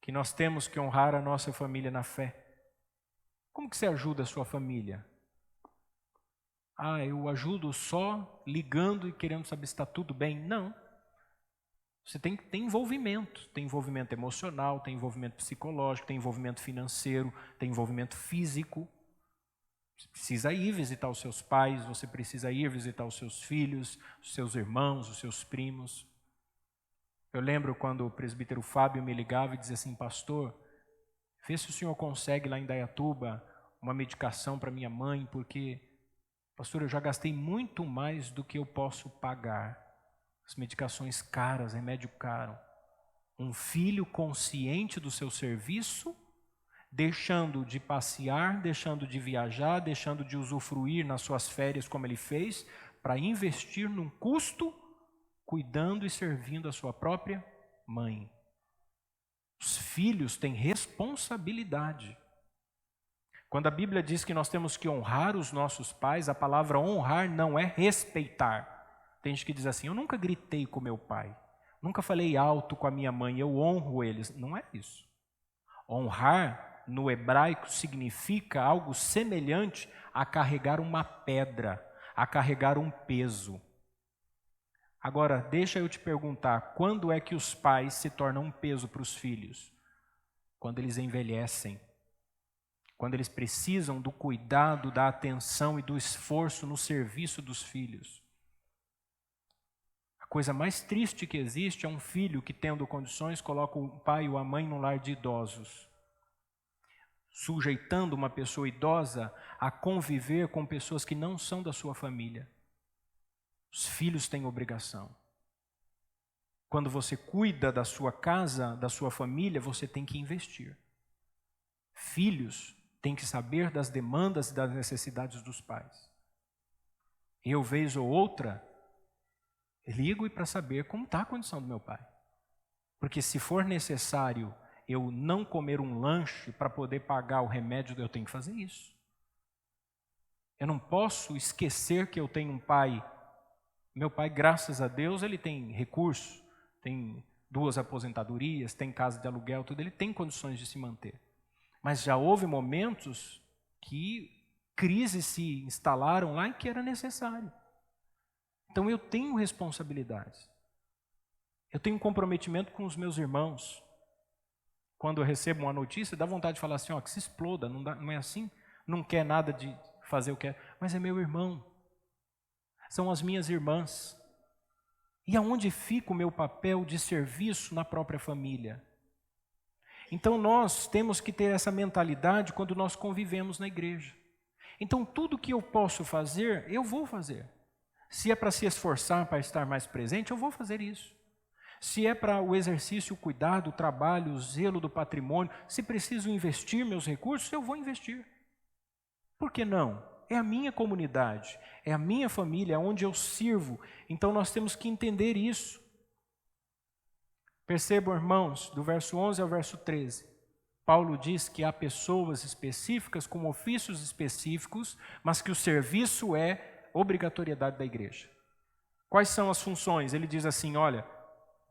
que nós temos que honrar a nossa família na fé. Como que você ajuda a sua família? Eu ajudo só ligando e querendo saber se está tudo bem. Não. Você tem que ter envolvimento. Tem envolvimento emocional, tem envolvimento psicológico, tem envolvimento financeiro, tem envolvimento físico. Você precisa ir visitar os seus pais, você precisa ir visitar os seus filhos, os seus irmãos, os seus primos. Eu lembro quando o presbítero Fábio me ligava e dizia assim: pastor, vê se o senhor consegue lá em Indaiatuba uma medicação para minha mãe, porque, pastor, eu já gastei muito mais do que eu posso pagar. As medicações caras, remédio caro. Um filho consciente do seu serviço, deixando de passear, deixando de viajar, deixando de usufruir nas suas férias como ele fez, para investir num custo, cuidando e servindo a sua própria mãe. Os filhos têm responsabilidade. Quando a Bíblia diz que nós temos que honrar os nossos pais, a palavra honrar não é respeitar. Tem gente que diz assim: eu nunca gritei com meu pai, nunca falei alto com a minha mãe, eu honro eles. Não é isso. Honrar, no hebraico, significa algo semelhante a carregar uma pedra, a carregar um peso. Agora, deixa eu te perguntar, quando é que os pais se tornam um peso para os filhos? Quando eles envelhecem. Quando eles precisam do cuidado, da atenção e do esforço no serviço dos filhos. A coisa mais triste que existe é um filho que, tendo condições, coloca o pai ou a mãe num lar de idosos, sujeitando uma pessoa idosa a conviver com pessoas que não são da sua família. Os filhos têm obrigação. Quando você cuida da sua casa, da sua família, você tem que investir. Filhos têm que saber das demandas e das necessidades dos pais. Eu, vez ou outra, ligo para saber como está a condição do meu pai. Porque se for necessário eu não comer um lanche para poder pagar o remédio, eu tenho que fazer isso. Eu não posso esquecer que eu tenho um pai. Meu pai, graças a Deus, ele tem recursos, tem 2 aposentadorias, tem casa de aluguel, tudo, ele tem condições de se manter. Mas já houve momentos que crises se instalaram lá e que era necessário. Então eu tenho responsabilidades. Eu tenho um comprometimento com os meus irmãos. Quando eu recebo uma notícia, dá vontade de falar assim, ó, que se exploda, não é assim? Não quer nada de fazer o que é, mas é meu irmão. São as minhas irmãs. E aonde fica o meu papel de serviço na própria família? Então nós temos que ter essa mentalidade quando nós convivemos na igreja. Então tudo que eu posso fazer, eu vou fazer. Se é para se esforçar para estar mais presente, eu vou fazer isso. Se é para o exercício, o cuidado, o trabalho, o zelo do patrimônio, se preciso investir meus recursos, eu vou investir. Por que não? É a minha comunidade, é a minha família, é onde eu sirvo. Então nós temos que entender isso. Percebam, irmãos, do verso 11 ao verso 13. Paulo diz que há pessoas específicas com ofícios específicos, mas que o serviço é obrigatoriedade da igreja. Quais são as funções? Ele diz assim, olha,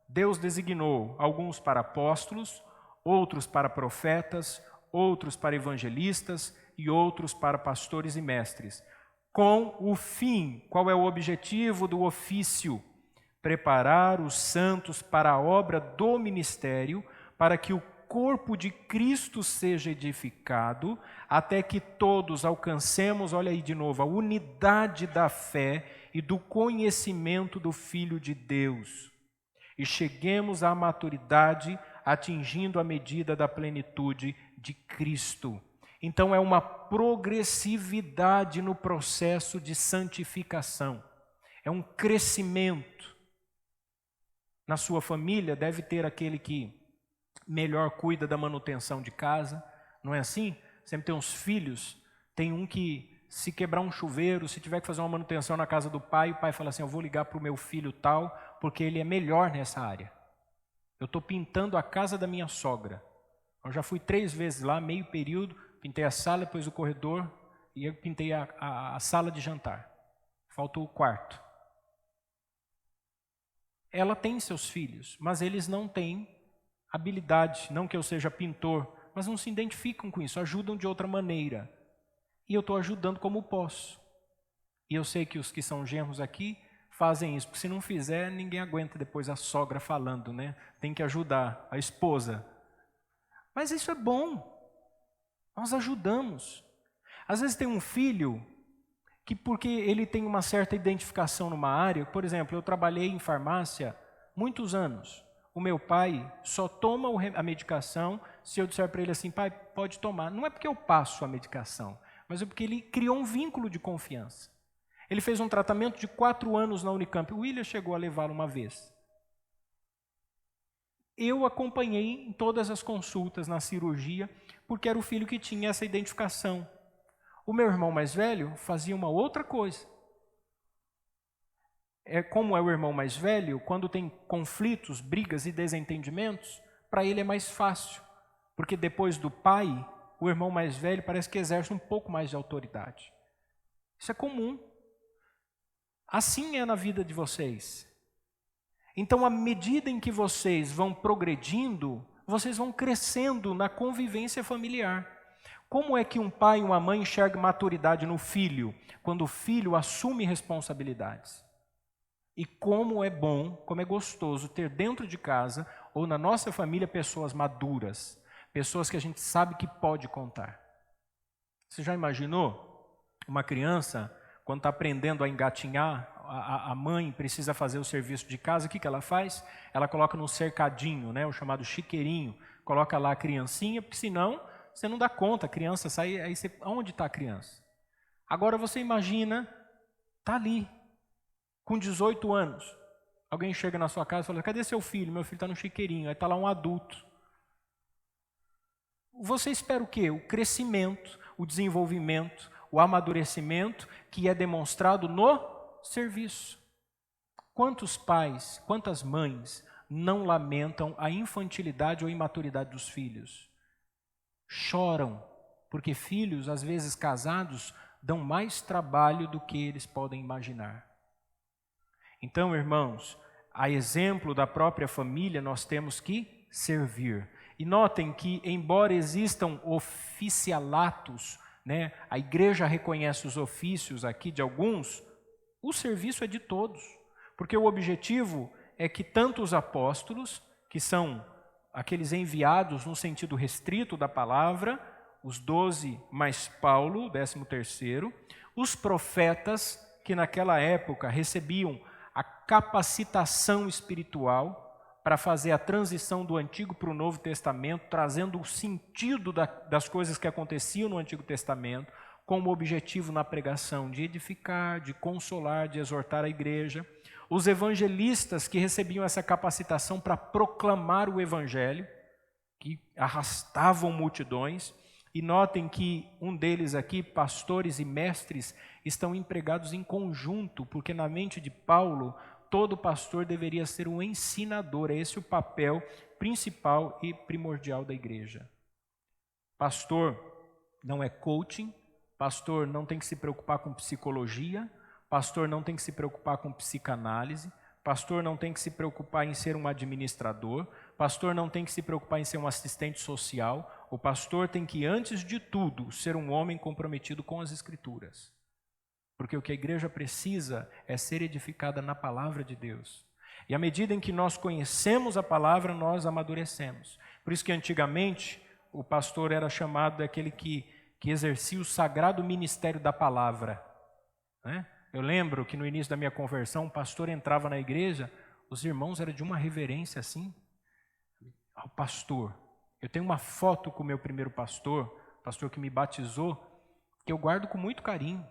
Deus designou alguns para apóstolos, outros para profetas, outros para evangelistas e outros para pastores e mestres. Com o fim, qual é o objetivo do ofício? Preparar os santos para a obra do ministério, para que o corpo de Cristo seja edificado, até que todos alcancemos, olha aí de novo, a unidade da fé e do conhecimento do Filho de Deus, e cheguemos à maturidade, atingindo a medida da plenitude de Cristo. Então é uma progressividade no processo de santificação, é um crescimento. Na sua família deve ter aquele que melhor cuida da manutenção de casa, não é assim? Sempre tem uns filhos, tem um que se quebrar um chuveiro, se tiver que fazer uma manutenção na casa do pai, o pai fala assim, eu vou ligar para o meu filho tal, porque ele é melhor nessa área. Eu estou pintando a casa da minha sogra. Eu já fui 3 vezes lá, meio período, pintei a sala, depois o corredor, e eu pintei a sala de jantar. Faltou o quarto. Ela tem seus filhos, mas eles não têm habilidade, não que eu seja pintor, mas não se identificam com isso, ajudam de outra maneira. E eu estou ajudando como posso. E eu sei que os que são genros aqui fazem isso, porque se não fizer, ninguém aguenta depois a sogra falando, né? Tem que ajudar a esposa. Mas isso é bom, nós ajudamos. Às vezes tem um filho que porque ele tem uma certa identificação numa área, por exemplo, eu trabalhei em farmácia muitos anos. O meu pai só toma a medicação se eu disser para ele assim, pai, pode tomar. Não é porque eu passo a medicação, mas é porque ele criou um vínculo de confiança. Ele fez um tratamento de 4 anos na Unicamp. O William chegou a levá-lo uma vez. Eu acompanhei em todas as consultas na cirurgia, porque era o filho que tinha essa identificação. O meu irmão mais velho fazia uma outra coisa. Como é o irmão mais velho, quando tem conflitos, brigas e desentendimentos, para ele é mais fácil. Porque depois do pai, o irmão mais velho parece que exerce um pouco mais de autoridade. Isso é comum. Assim é na vida de vocês. Então, à medida em que vocês vão progredindo, vocês vão crescendo na convivência familiar. Como é que um pai e uma mãe enxergam maturidade no filho? Quando o filho assume responsabilidades. E como é bom, como é gostoso ter dentro de casa ou na nossa família pessoas maduras, pessoas que a gente sabe que pode contar. Você já imaginou uma criança, quando está aprendendo a engatinhar, a mãe precisa fazer o serviço de casa, o que ela faz? Ela coloca num cercadinho, né, o chamado chiqueirinho, coloca lá a criancinha, porque senão você não dá conta, a criança sai, aí você, onde está a criança? Agora você imagina, está ali, com 18 anos, alguém chega na sua casa e fala, cadê seu filho? Meu filho está no chiqueirinho, aí está lá um adulto. Você espera o quê? O crescimento, o desenvolvimento, o amadurecimento que é demonstrado no serviço. Quantos pais, quantas mães não lamentam a infantilidade ou imaturidade dos filhos? Choram, porque filhos, às vezes casados, dão mais trabalho do que eles podem imaginar. Então, irmãos, a exemplo da própria família, nós temos que servir. E notem que, embora existam oficialatos, né, a igreja reconhece os ofícios aqui de alguns, o serviço é de todos, porque o objetivo é que tanto os apóstolos, que são aqueles enviados no sentido restrito da palavra, os 12 mais Paulo, 13º, os profetas, que naquela época recebiam a capacitação espiritual para fazer a transição do Antigo para o Novo Testamento, trazendo o sentido das coisas que aconteciam no Antigo Testamento, com o objetivo na pregação de edificar, de consolar, de exortar a igreja. Os evangelistas que recebiam essa capacitação para proclamar o evangelho, que arrastavam multidões. E notem que um deles aqui, pastores e mestres, estão empregados em conjunto, porque na mente de Paulo, todo pastor deveria ser um ensinador. É esse o papel principal e primordial da igreja. Pastor não é coaching, pastor não tem que se preocupar com psicologia, pastor não tem que se preocupar com psicanálise, pastor não tem que se preocupar em ser um administrador, pastor não tem que se preocupar em ser um assistente social, o pastor tem que, antes de tudo, ser um homem comprometido com as Escrituras. Porque o que a igreja precisa é ser edificada na palavra de Deus. E à medida em que nós conhecemos a palavra, nós amadurecemos. Por isso que antigamente o pastor era chamado daquele que exercia o sagrado ministério da palavra, né? Eu lembro que no início da minha conversão, um pastor entrava na igreja, os irmãos eram de uma reverência assim, ao pastor. Eu tenho uma foto com o meu primeiro pastor que me batizou, que eu guardo com muito carinho.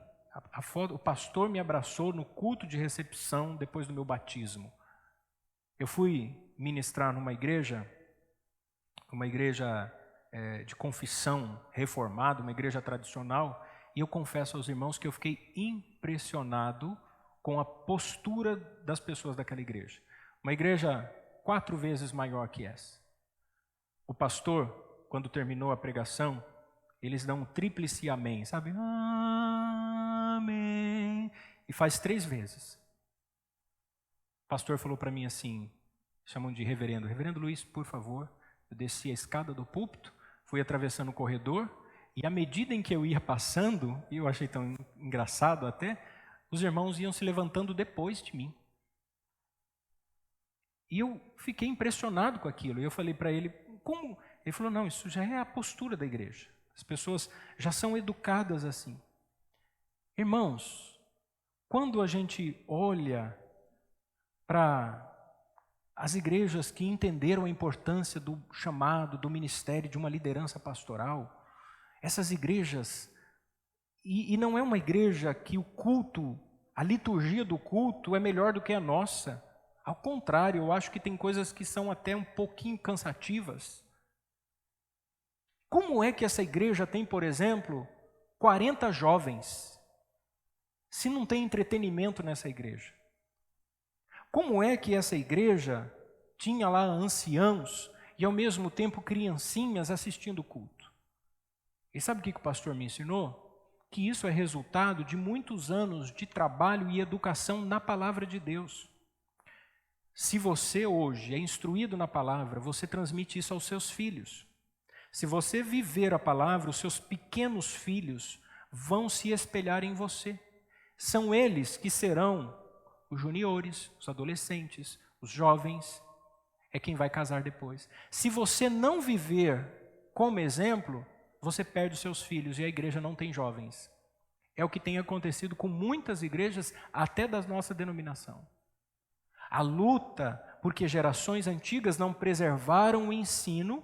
A foto, o pastor me abraçou no culto de recepção depois do meu batismo. Eu fui ministrar numa igreja de confissão reformada, uma igreja tradicional, e eu confesso aos irmãos que eu fiquei impressionado com a postura das pessoas daquela igreja. Uma igreja 4 vezes maior que essa. O pastor, quando terminou a pregação, eles dão um tríplice amém, sabe? Amém. E faz 3 vezes. O pastor falou para mim assim, chamam de reverendo. Reverendo Luiz, por favor. Eu desci a escada do púlpito, fui atravessando o corredor, e à medida em que eu ia passando, e eu achei tão engraçado até, os irmãos iam se levantando depois de mim. E eu fiquei impressionado com aquilo. E eu falei para ele, como? Ele falou, não, isso já é a postura da igreja. As pessoas já são educadas assim. Irmãos, quando a gente olha para as igrejas que entenderam a importância do chamado, do ministério, de uma liderança pastoral, essas igrejas, e não é uma igreja que o culto, a liturgia do culto é melhor do que a nossa. Ao contrário, eu acho que tem coisas que são até um pouquinho cansativas. Como é que essa igreja tem, por exemplo, 40 jovens, se não tem entretenimento nessa igreja? Como é que essa igreja tinha lá anciãos e ao mesmo tempo criancinhas assistindo o culto? E sabe o que o pastor me ensinou? Que isso é resultado de muitos anos de trabalho e educação na palavra de Deus. Se você hoje é instruído na palavra, você transmite isso aos seus filhos. Se você viver a palavra, os seus pequenos filhos vão se espelhar em você. São eles que serão os juniores, os adolescentes, os jovens, é quem vai casar depois. Se você não viver como exemplo, você perde os seus filhos e a igreja não tem jovens. É o que tem acontecido com muitas igrejas, até da nossa denominação. A luta, porque gerações antigas não preservaram o ensino,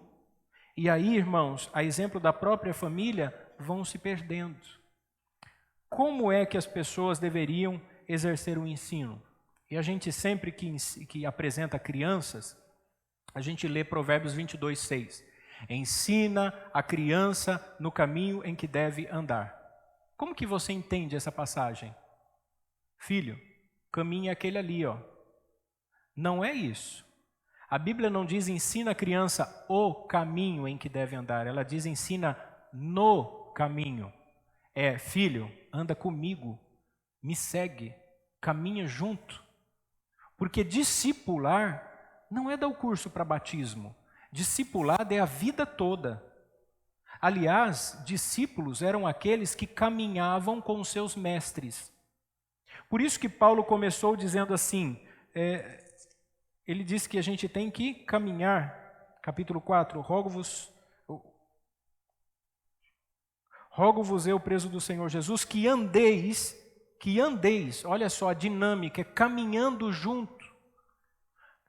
e aí, irmãos, a exemplo da própria família, vão se perdendo. Como é que as pessoas deveriam exercer o ensino? E a gente sempre que apresenta crianças, a gente lê Provérbios 22:6. Ensina a criança no caminho em que deve andar. Como que você entende essa passagem? Filho, o caminho é aquele ali, ó. Não é isso. A Bíblia não diz ensina a criança o caminho em que deve andar. Ela diz ensina no caminho. Filho, anda comigo, me segue, caminha junto. Porque discipular não é dar o curso para batismo. Discipulado é a vida toda. Aliás, discípulos eram aqueles que caminhavam com os seus mestres. Por isso que Paulo começou dizendo assim, ele disse que a gente tem que caminhar, capítulo 4, rogo-vos eu, preso do Senhor Jesus, que andeis, olha só a dinâmica, caminhando junto,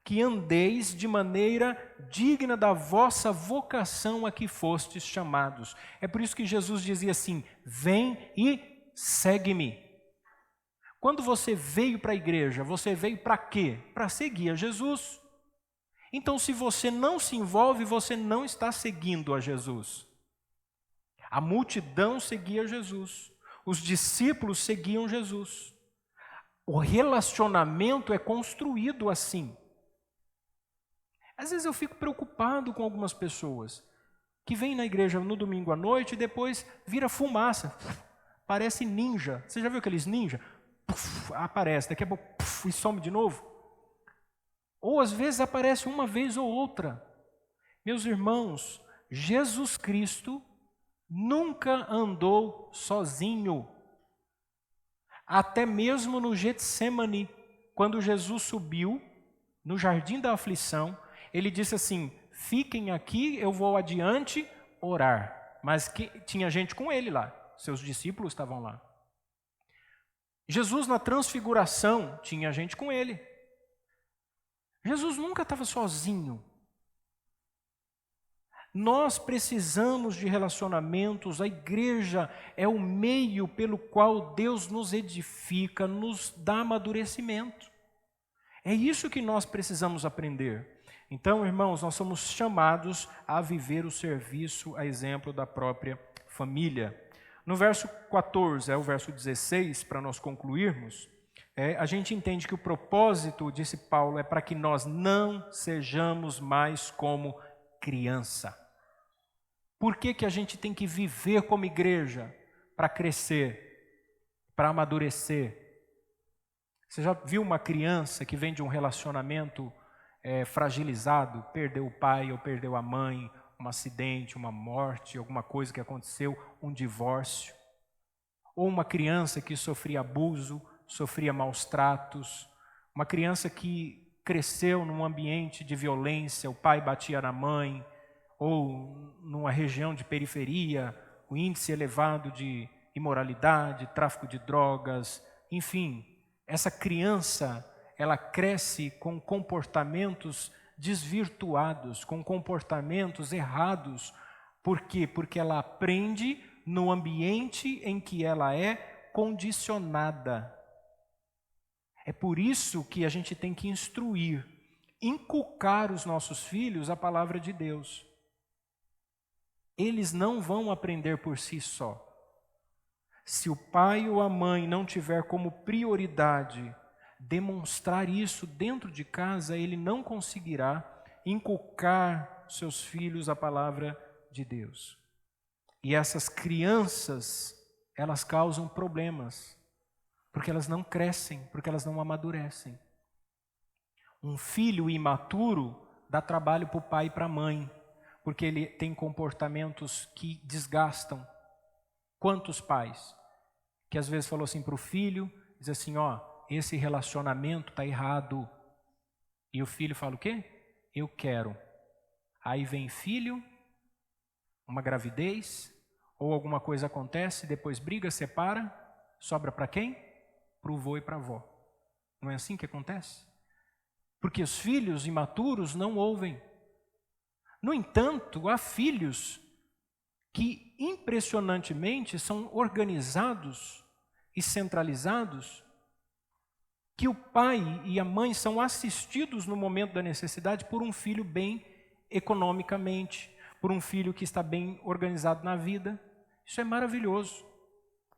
que andeis de maneira digna da vossa vocação a que fostes chamados. É por isso que Jesus dizia assim, vem e segue-me. Quando você veio para a igreja, você veio para quê? Para seguir a Jesus. Então, se você não se envolve, você não está seguindo a Jesus. A multidão seguia Jesus. Os discípulos seguiam Jesus. O relacionamento é construído assim. Às vezes eu fico preocupado com algumas pessoas que vêm na igreja no domingo à noite e depois vira fumaça. Parece ninja. Você já viu aqueles ninja? Aparece, daqui a pouco e some de novo. Ou às vezes aparece uma vez ou outra. Meus irmãos, Jesus Cristo nunca andou sozinho. Até mesmo no Getsemane, quando Jesus subiu no jardim da aflição, ele disse assim, fiquem aqui, eu vou adiante orar. Mas tinha gente com ele lá, seus discípulos estavam lá. Jesus na transfiguração, tinha gente com ele. Jesus nunca estava sozinho. Nós precisamos de relacionamentos, a igreja é o meio pelo qual Deus nos edifica, nos dá amadurecimento. É isso que nós precisamos aprender. Então, irmãos, nós somos chamados a viver o serviço a exemplo da própria família. No verso 14, o verso 16, para nós concluirmos, a gente entende que o propósito, disse Paulo, é para que nós não sejamos mais como criança. Por que a gente tem que viver como igreja? Para crescer, para amadurecer. Você já viu uma criança que vem de um relacionamento fragilizado, perdeu o pai ou perdeu a mãe, um acidente, uma morte, alguma coisa que aconteceu, um divórcio? Ou uma criança que sofria abuso, sofria maus tratos, uma criança que cresceu num ambiente de violência, o pai batia na mãe, ou numa região de periferia, o índice elevado de imoralidade, tráfico de drogas, enfim, essa criança, ela cresce com comportamentos desvirtuados, com comportamentos errados. Por quê? Porque ela aprende no ambiente em que ela é condicionada. É por isso que a gente tem que instruir, inculcar os nossos filhos a palavra de Deus. Eles não vão aprender por si só. Se o pai ou a mãe não tiver como prioridade demonstrar isso dentro de casa, ele não conseguirá inculcar seus filhos a palavra de Deus. E essas crianças, elas causam problemas, porque elas não crescem, porque elas não amadurecem. Um filho imaturo dá trabalho para o pai e para a mãe, porque ele tem comportamentos que desgastam. Quantos pais que às vezes falou assim para o filho, diz assim, ó, esse relacionamento está errado. E o filho fala o quê? Eu quero. Aí vem filho, uma gravidez, ou alguma coisa acontece, depois briga, separa, sobra para quem? Para o vô e para a avó. Não é assim que acontece? Porque os filhos imaturos não ouvem. No entanto, há filhos que impressionantemente são organizados e centralizados, que o pai e a mãe são assistidos no momento da necessidade por um filho bem economicamente, por um filho que está bem organizado na vida. Isso é maravilhoso,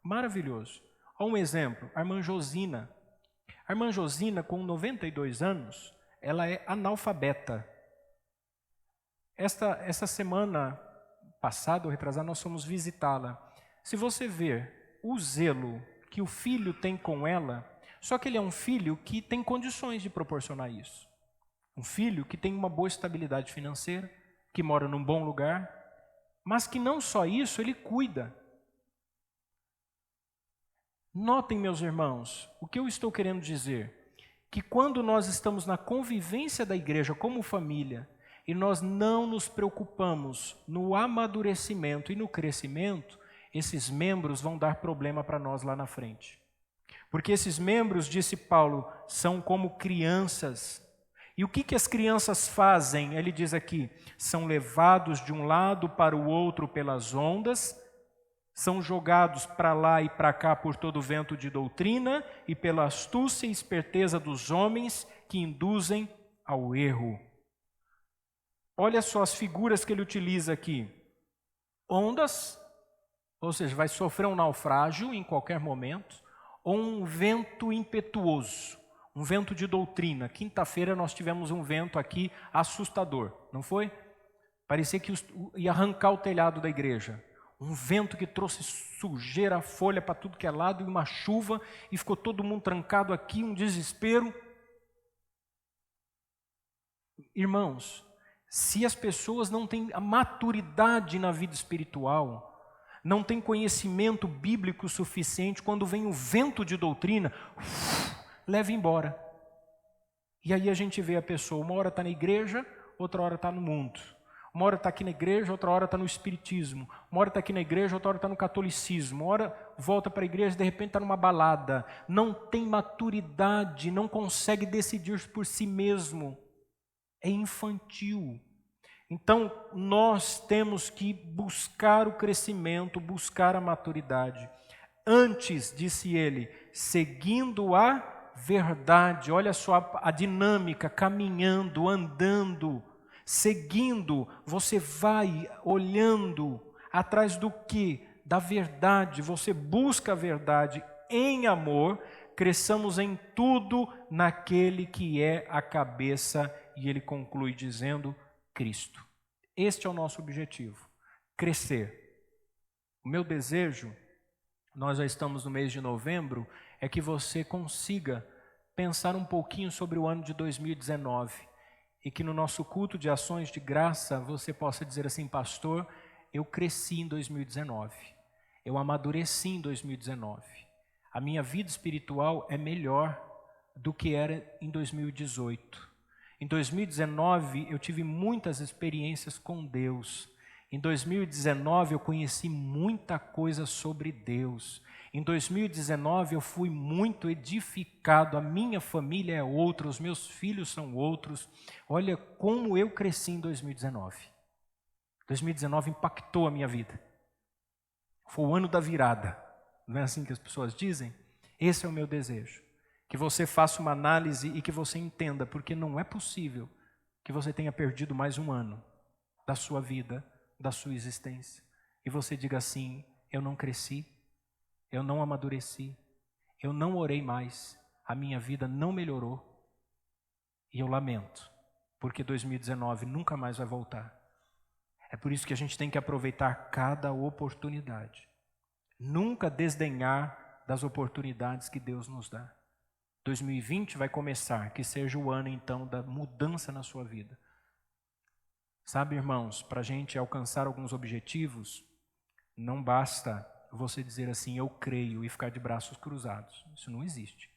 maravilhoso. Olha um exemplo, a irmã Josina. A irmã Josina, com 92 anos, ela é analfabeta. Essa semana passada ou retrasada, nós fomos visitá-la. Se você ver o zelo que o filho tem com ela, só que ele é um filho que tem condições de proporcionar isso. Um filho que tem uma boa estabilidade financeira, que mora num bom lugar, mas que não só isso, ele cuida. Notem, meus irmãos, o que eu estou querendo dizer? Que quando nós estamos na convivência da igreja como família, e nós não nos preocupamos no amadurecimento e no crescimento, esses membros vão dar problema para nós lá na frente. Porque esses membros, disse Paulo, são como crianças. E o que as crianças fazem? Ele diz aqui, são levados de um lado para o outro pelas ondas, são jogados para lá e para cá por todo vento de doutrina e pela astúcia e esperteza dos homens que induzem ao erro. Olha só as figuras que ele utiliza aqui. Ondas, ou seja, vai sofrer um naufrágio em qualquer momento, ou um vento impetuoso, um vento de doutrina. Quinta-feira nós tivemos um vento aqui assustador, não foi? Parecia que ia arrancar o telhado da igreja. Um vento que trouxe sujeira, folha para tudo que é lado, e uma chuva, e ficou todo mundo trancado aqui, um desespero. Irmãos, se as pessoas não têm a maturidade na vida espiritual, não têm conhecimento bíblico suficiente, quando vem o vento de doutrina, leva embora. E aí a gente vê a pessoa, uma hora está na igreja, outra hora está no mundo. Uma hora está aqui na igreja, outra hora está no espiritismo. Uma hora está aqui na igreja, outra hora está no catolicismo. Uma hora volta para a igreja e de repente está numa balada. Não tem maturidade, não consegue decidir por si mesmo. É infantil. Então, nós temos que buscar o crescimento, buscar a maturidade. Antes, disse ele, seguindo a verdade. Olha só a dinâmica, caminhando, andando, seguindo. Você vai olhando atrás do quê? Da verdade. Você busca a verdade em amor. Cresçamos em tudo naquele que é a cabeça. E ele conclui dizendo, Cristo. Este é o nosso objetivo, crescer. O meu desejo, nós já estamos no mês de novembro, é que você consiga pensar um pouquinho sobre o ano de 2019 e que no nosso culto de ações de graça você possa dizer assim, pastor, eu cresci em 2019, eu amadureci em 2019, a minha vida espiritual é melhor do que era em 2018. Em 2019, eu tive muitas experiências com Deus. Em 2019 eu conheci muita coisa sobre Deus. Em 2019 eu fui muito edificado, a minha família é outra, os meus filhos são outros. Olha como eu cresci em 2019. 2019 impactou a minha vida. Foi o ano da virada. Não é assim que as pessoas dizem? Esse é o meu desejo. Que você faça uma análise e que você entenda, porque não é possível que você tenha perdido mais um ano da sua vida, da sua existência. E você diga assim: eu não cresci, eu não amadureci, eu não orei mais, a minha vida não melhorou. E eu lamento, porque 2019 nunca mais vai voltar. É por isso que a gente tem que aproveitar cada oportunidade. Nunca desdenhar das oportunidades que Deus nos dá. 2020 vai começar, que seja o ano então da mudança na sua vida. Sabe, irmãos, para a gente alcançar alguns objetivos, não basta você dizer assim, eu creio, e ficar de braços cruzados. Isso não existe.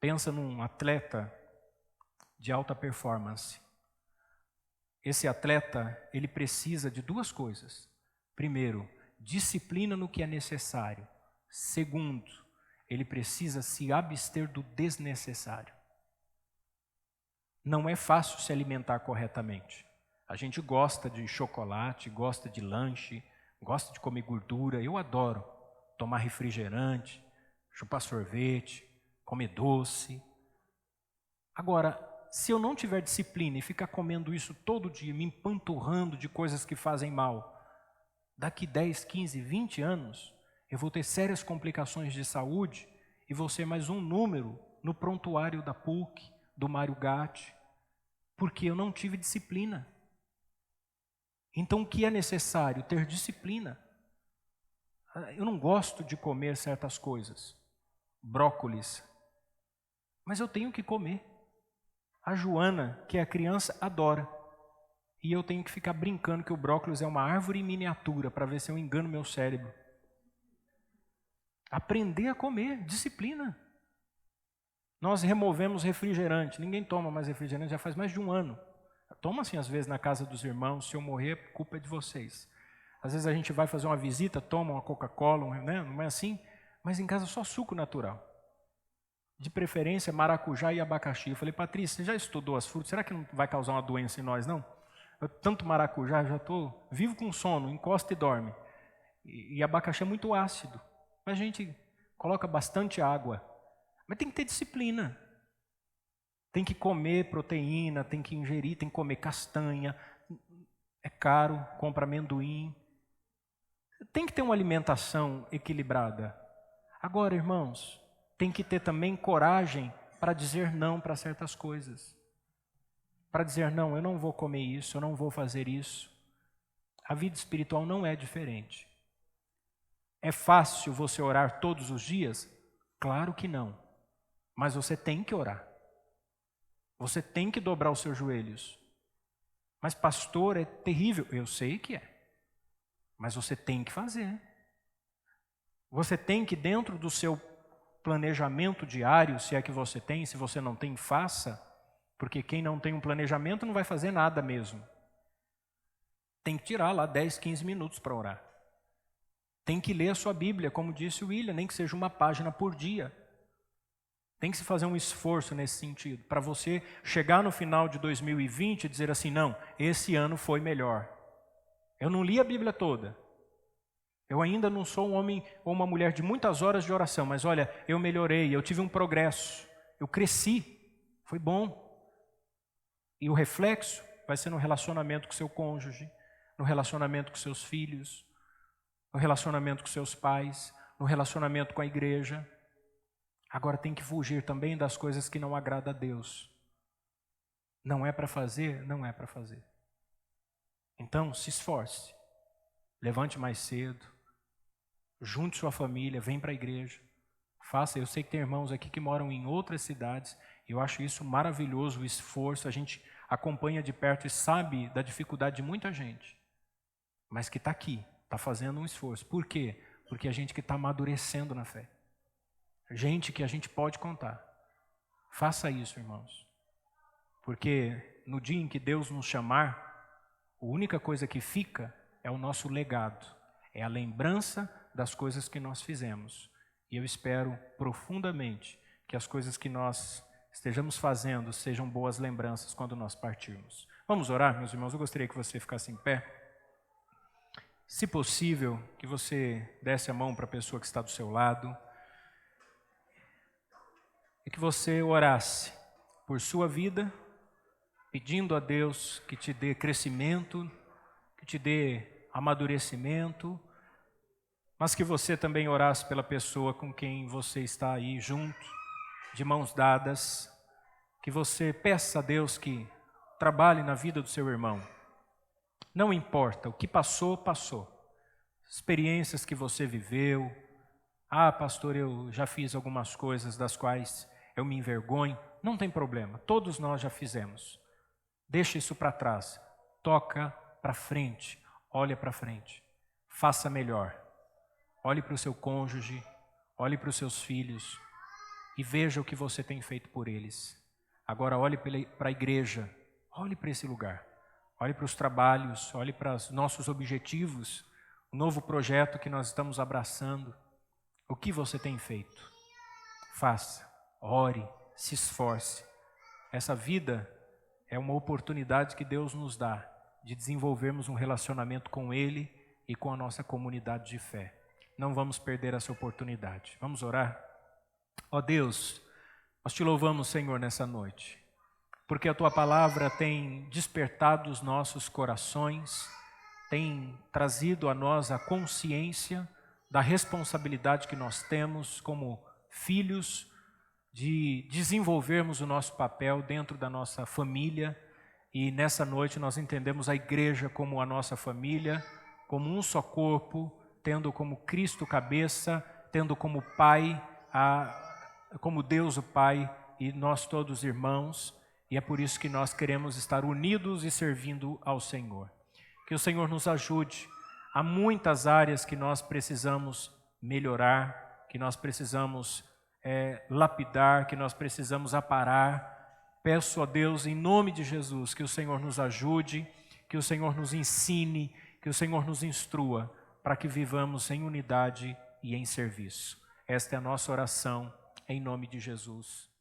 Pensa num atleta de alta performance. Esse atleta, ele precisa de duas coisas. Primeiro, disciplina no que é necessário. Segundo, ele precisa se abster do desnecessário. Não é fácil se alimentar corretamente. A gente gosta de chocolate, gosta de lanche, gosta de comer gordura. Eu adoro tomar refrigerante, chupar sorvete, comer doce. Agora, se eu não tiver disciplina e ficar comendo isso todo dia, me empanturrando de coisas que fazem mal, daqui 10, 15, 20 anos, eu vou ter sérias complicações de saúde e vou ser mais um número no prontuário da PUC, do Mário Gatti, porque eu não tive disciplina. Então, o que é necessário? Ter disciplina. Eu não gosto de comer certas coisas, brócolis, mas eu tenho que comer. A Joana, que é a criança, adora. E eu tenho que ficar brincando que o brócolis é uma árvore em miniatura para ver se eu engano meu cérebro. Aprender a comer, disciplina. Nós removemos refrigerante. Ninguém toma mais refrigerante, já faz mais de um ano. Toma assim às vezes na casa dos irmãos, se eu morrer, a culpa é de vocês. Às vezes a gente vai fazer uma visita, toma uma Coca-Cola, né? Não é assim? Mas em casa só suco natural. De preferência maracujá e abacaxi. Eu falei, Patrícia, você já estudou as frutas? Será que não vai causar uma doença em nós, não? Eu, tanto maracujá, já estou vivo com sono, encosta e dorme. E abacaxi é muito ácido. Mas a gente coloca bastante água. Mas tem que ter disciplina. Tem que comer proteína, tem que ingerir, tem que comer castanha. É caro, compra amendoim. Tem que ter uma alimentação equilibrada. Agora, irmãos, tem que ter também coragem para dizer não para certas coisas. Para dizer não, eu não vou comer isso, eu não vou fazer isso. A vida espiritual não é diferente. É fácil você orar todos os dias? Claro que não. Mas você tem que orar. Você tem que dobrar os seus joelhos. Mas pastor, é terrível. Eu sei que é. Mas você tem que fazer. Você tem que, dentro do seu planejamento diário, se é que você tem, se você não tem, faça. Porque quem não tem um planejamento não vai fazer nada mesmo. Tem que tirar lá 10, 15 minutos para orar. Tem que ler a sua Bíblia, como disse o William, nem que seja uma página por dia. Tem que se fazer um esforço nesse sentido, para você chegar no final de 2020 e dizer assim, não, esse ano foi melhor. Eu não li a Bíblia toda. Eu ainda não sou um homem ou uma mulher de muitas horas de oração, mas olha, eu melhorei, eu tive um progresso, eu cresci, foi bom. E o reflexo vai ser no relacionamento com seu cônjuge, no relacionamento com seus filhos, no relacionamento com seus pais, no relacionamento com a igreja. Agora tem que fugir também das coisas que não agradam a Deus. Não é para fazer? Não é para fazer. Então, se esforce. Levante mais cedo. Junte sua família, vem para a igreja. Faça, eu sei que tem irmãos aqui que moram em outras cidades. Eu acho isso maravilhoso, o esforço. A gente acompanha de perto e sabe da dificuldade de muita gente. Mas que está aqui, está fazendo um esforço. Por quê? Porque a gente que está amadurecendo na fé. Gente que a gente pode contar. Faça isso, irmãos. Porque no dia em que Deus nos chamar, a única coisa que fica é o nosso legado, é a lembrança das coisas que nós fizemos. E eu espero profundamente que as coisas que nós estejamos fazendo sejam boas lembranças quando nós partirmos. Vamos orar, meus irmãos? Eu gostaria que você ficasse em pé. Se possível, que você desse a mão para a pessoa que está do seu lado e que você orasse por sua vida, pedindo a Deus que te dê crescimento, que te dê amadurecimento, mas que você também orasse pela pessoa com quem você está aí junto, de mãos dadas, que você peça a Deus que trabalhe na vida do seu irmão. Não importa, o que passou, passou. Experiências que você viveu. Ah, pastor, eu já fiz algumas coisas das quais eu me envergonho. Não tem problema, todos nós já fizemos. Deixa isso para trás. Toca para frente, olha para frente. Faça melhor. Olhe para o seu cônjuge, olhe para os seus filhos e veja o que você tem feito por eles. Agora olhe para a igreja, olhe para esse lugar. Olhe para os trabalhos, olhe para os nossos objetivos, o novo projeto que nós estamos abraçando. O que você tem feito? Faça, ore, se esforce. Essa vida é uma oportunidade que Deus nos dá de desenvolvermos um relacionamento com Ele e com a nossa comunidade de fé. Não vamos perder essa oportunidade. Vamos orar? Ó Deus, nós te louvamos, Senhor, nessa noite, porque a Tua palavra tem despertado os nossos corações, tem trazido a nós a consciência da responsabilidade que nós temos como filhos de desenvolvermos o nosso papel dentro da nossa família. E nessa noite nós entendemos a igreja como a nossa família, como um só corpo, tendo como Cristo cabeça, tendo como Pai, como Deus o Pai e nós todos irmãos. E é por isso que nós queremos estar unidos e servindo ao Senhor. Que o Senhor nos ajude. Há muitas áreas que nós precisamos melhorar, que nós precisamos lapidar, que nós precisamos aparar. Peço a Deus, em nome de Jesus, que o Senhor nos ajude, que o Senhor nos ensine, que o Senhor nos instrua, para que vivamos em unidade e em serviço. Esta é a nossa oração, em nome de Jesus.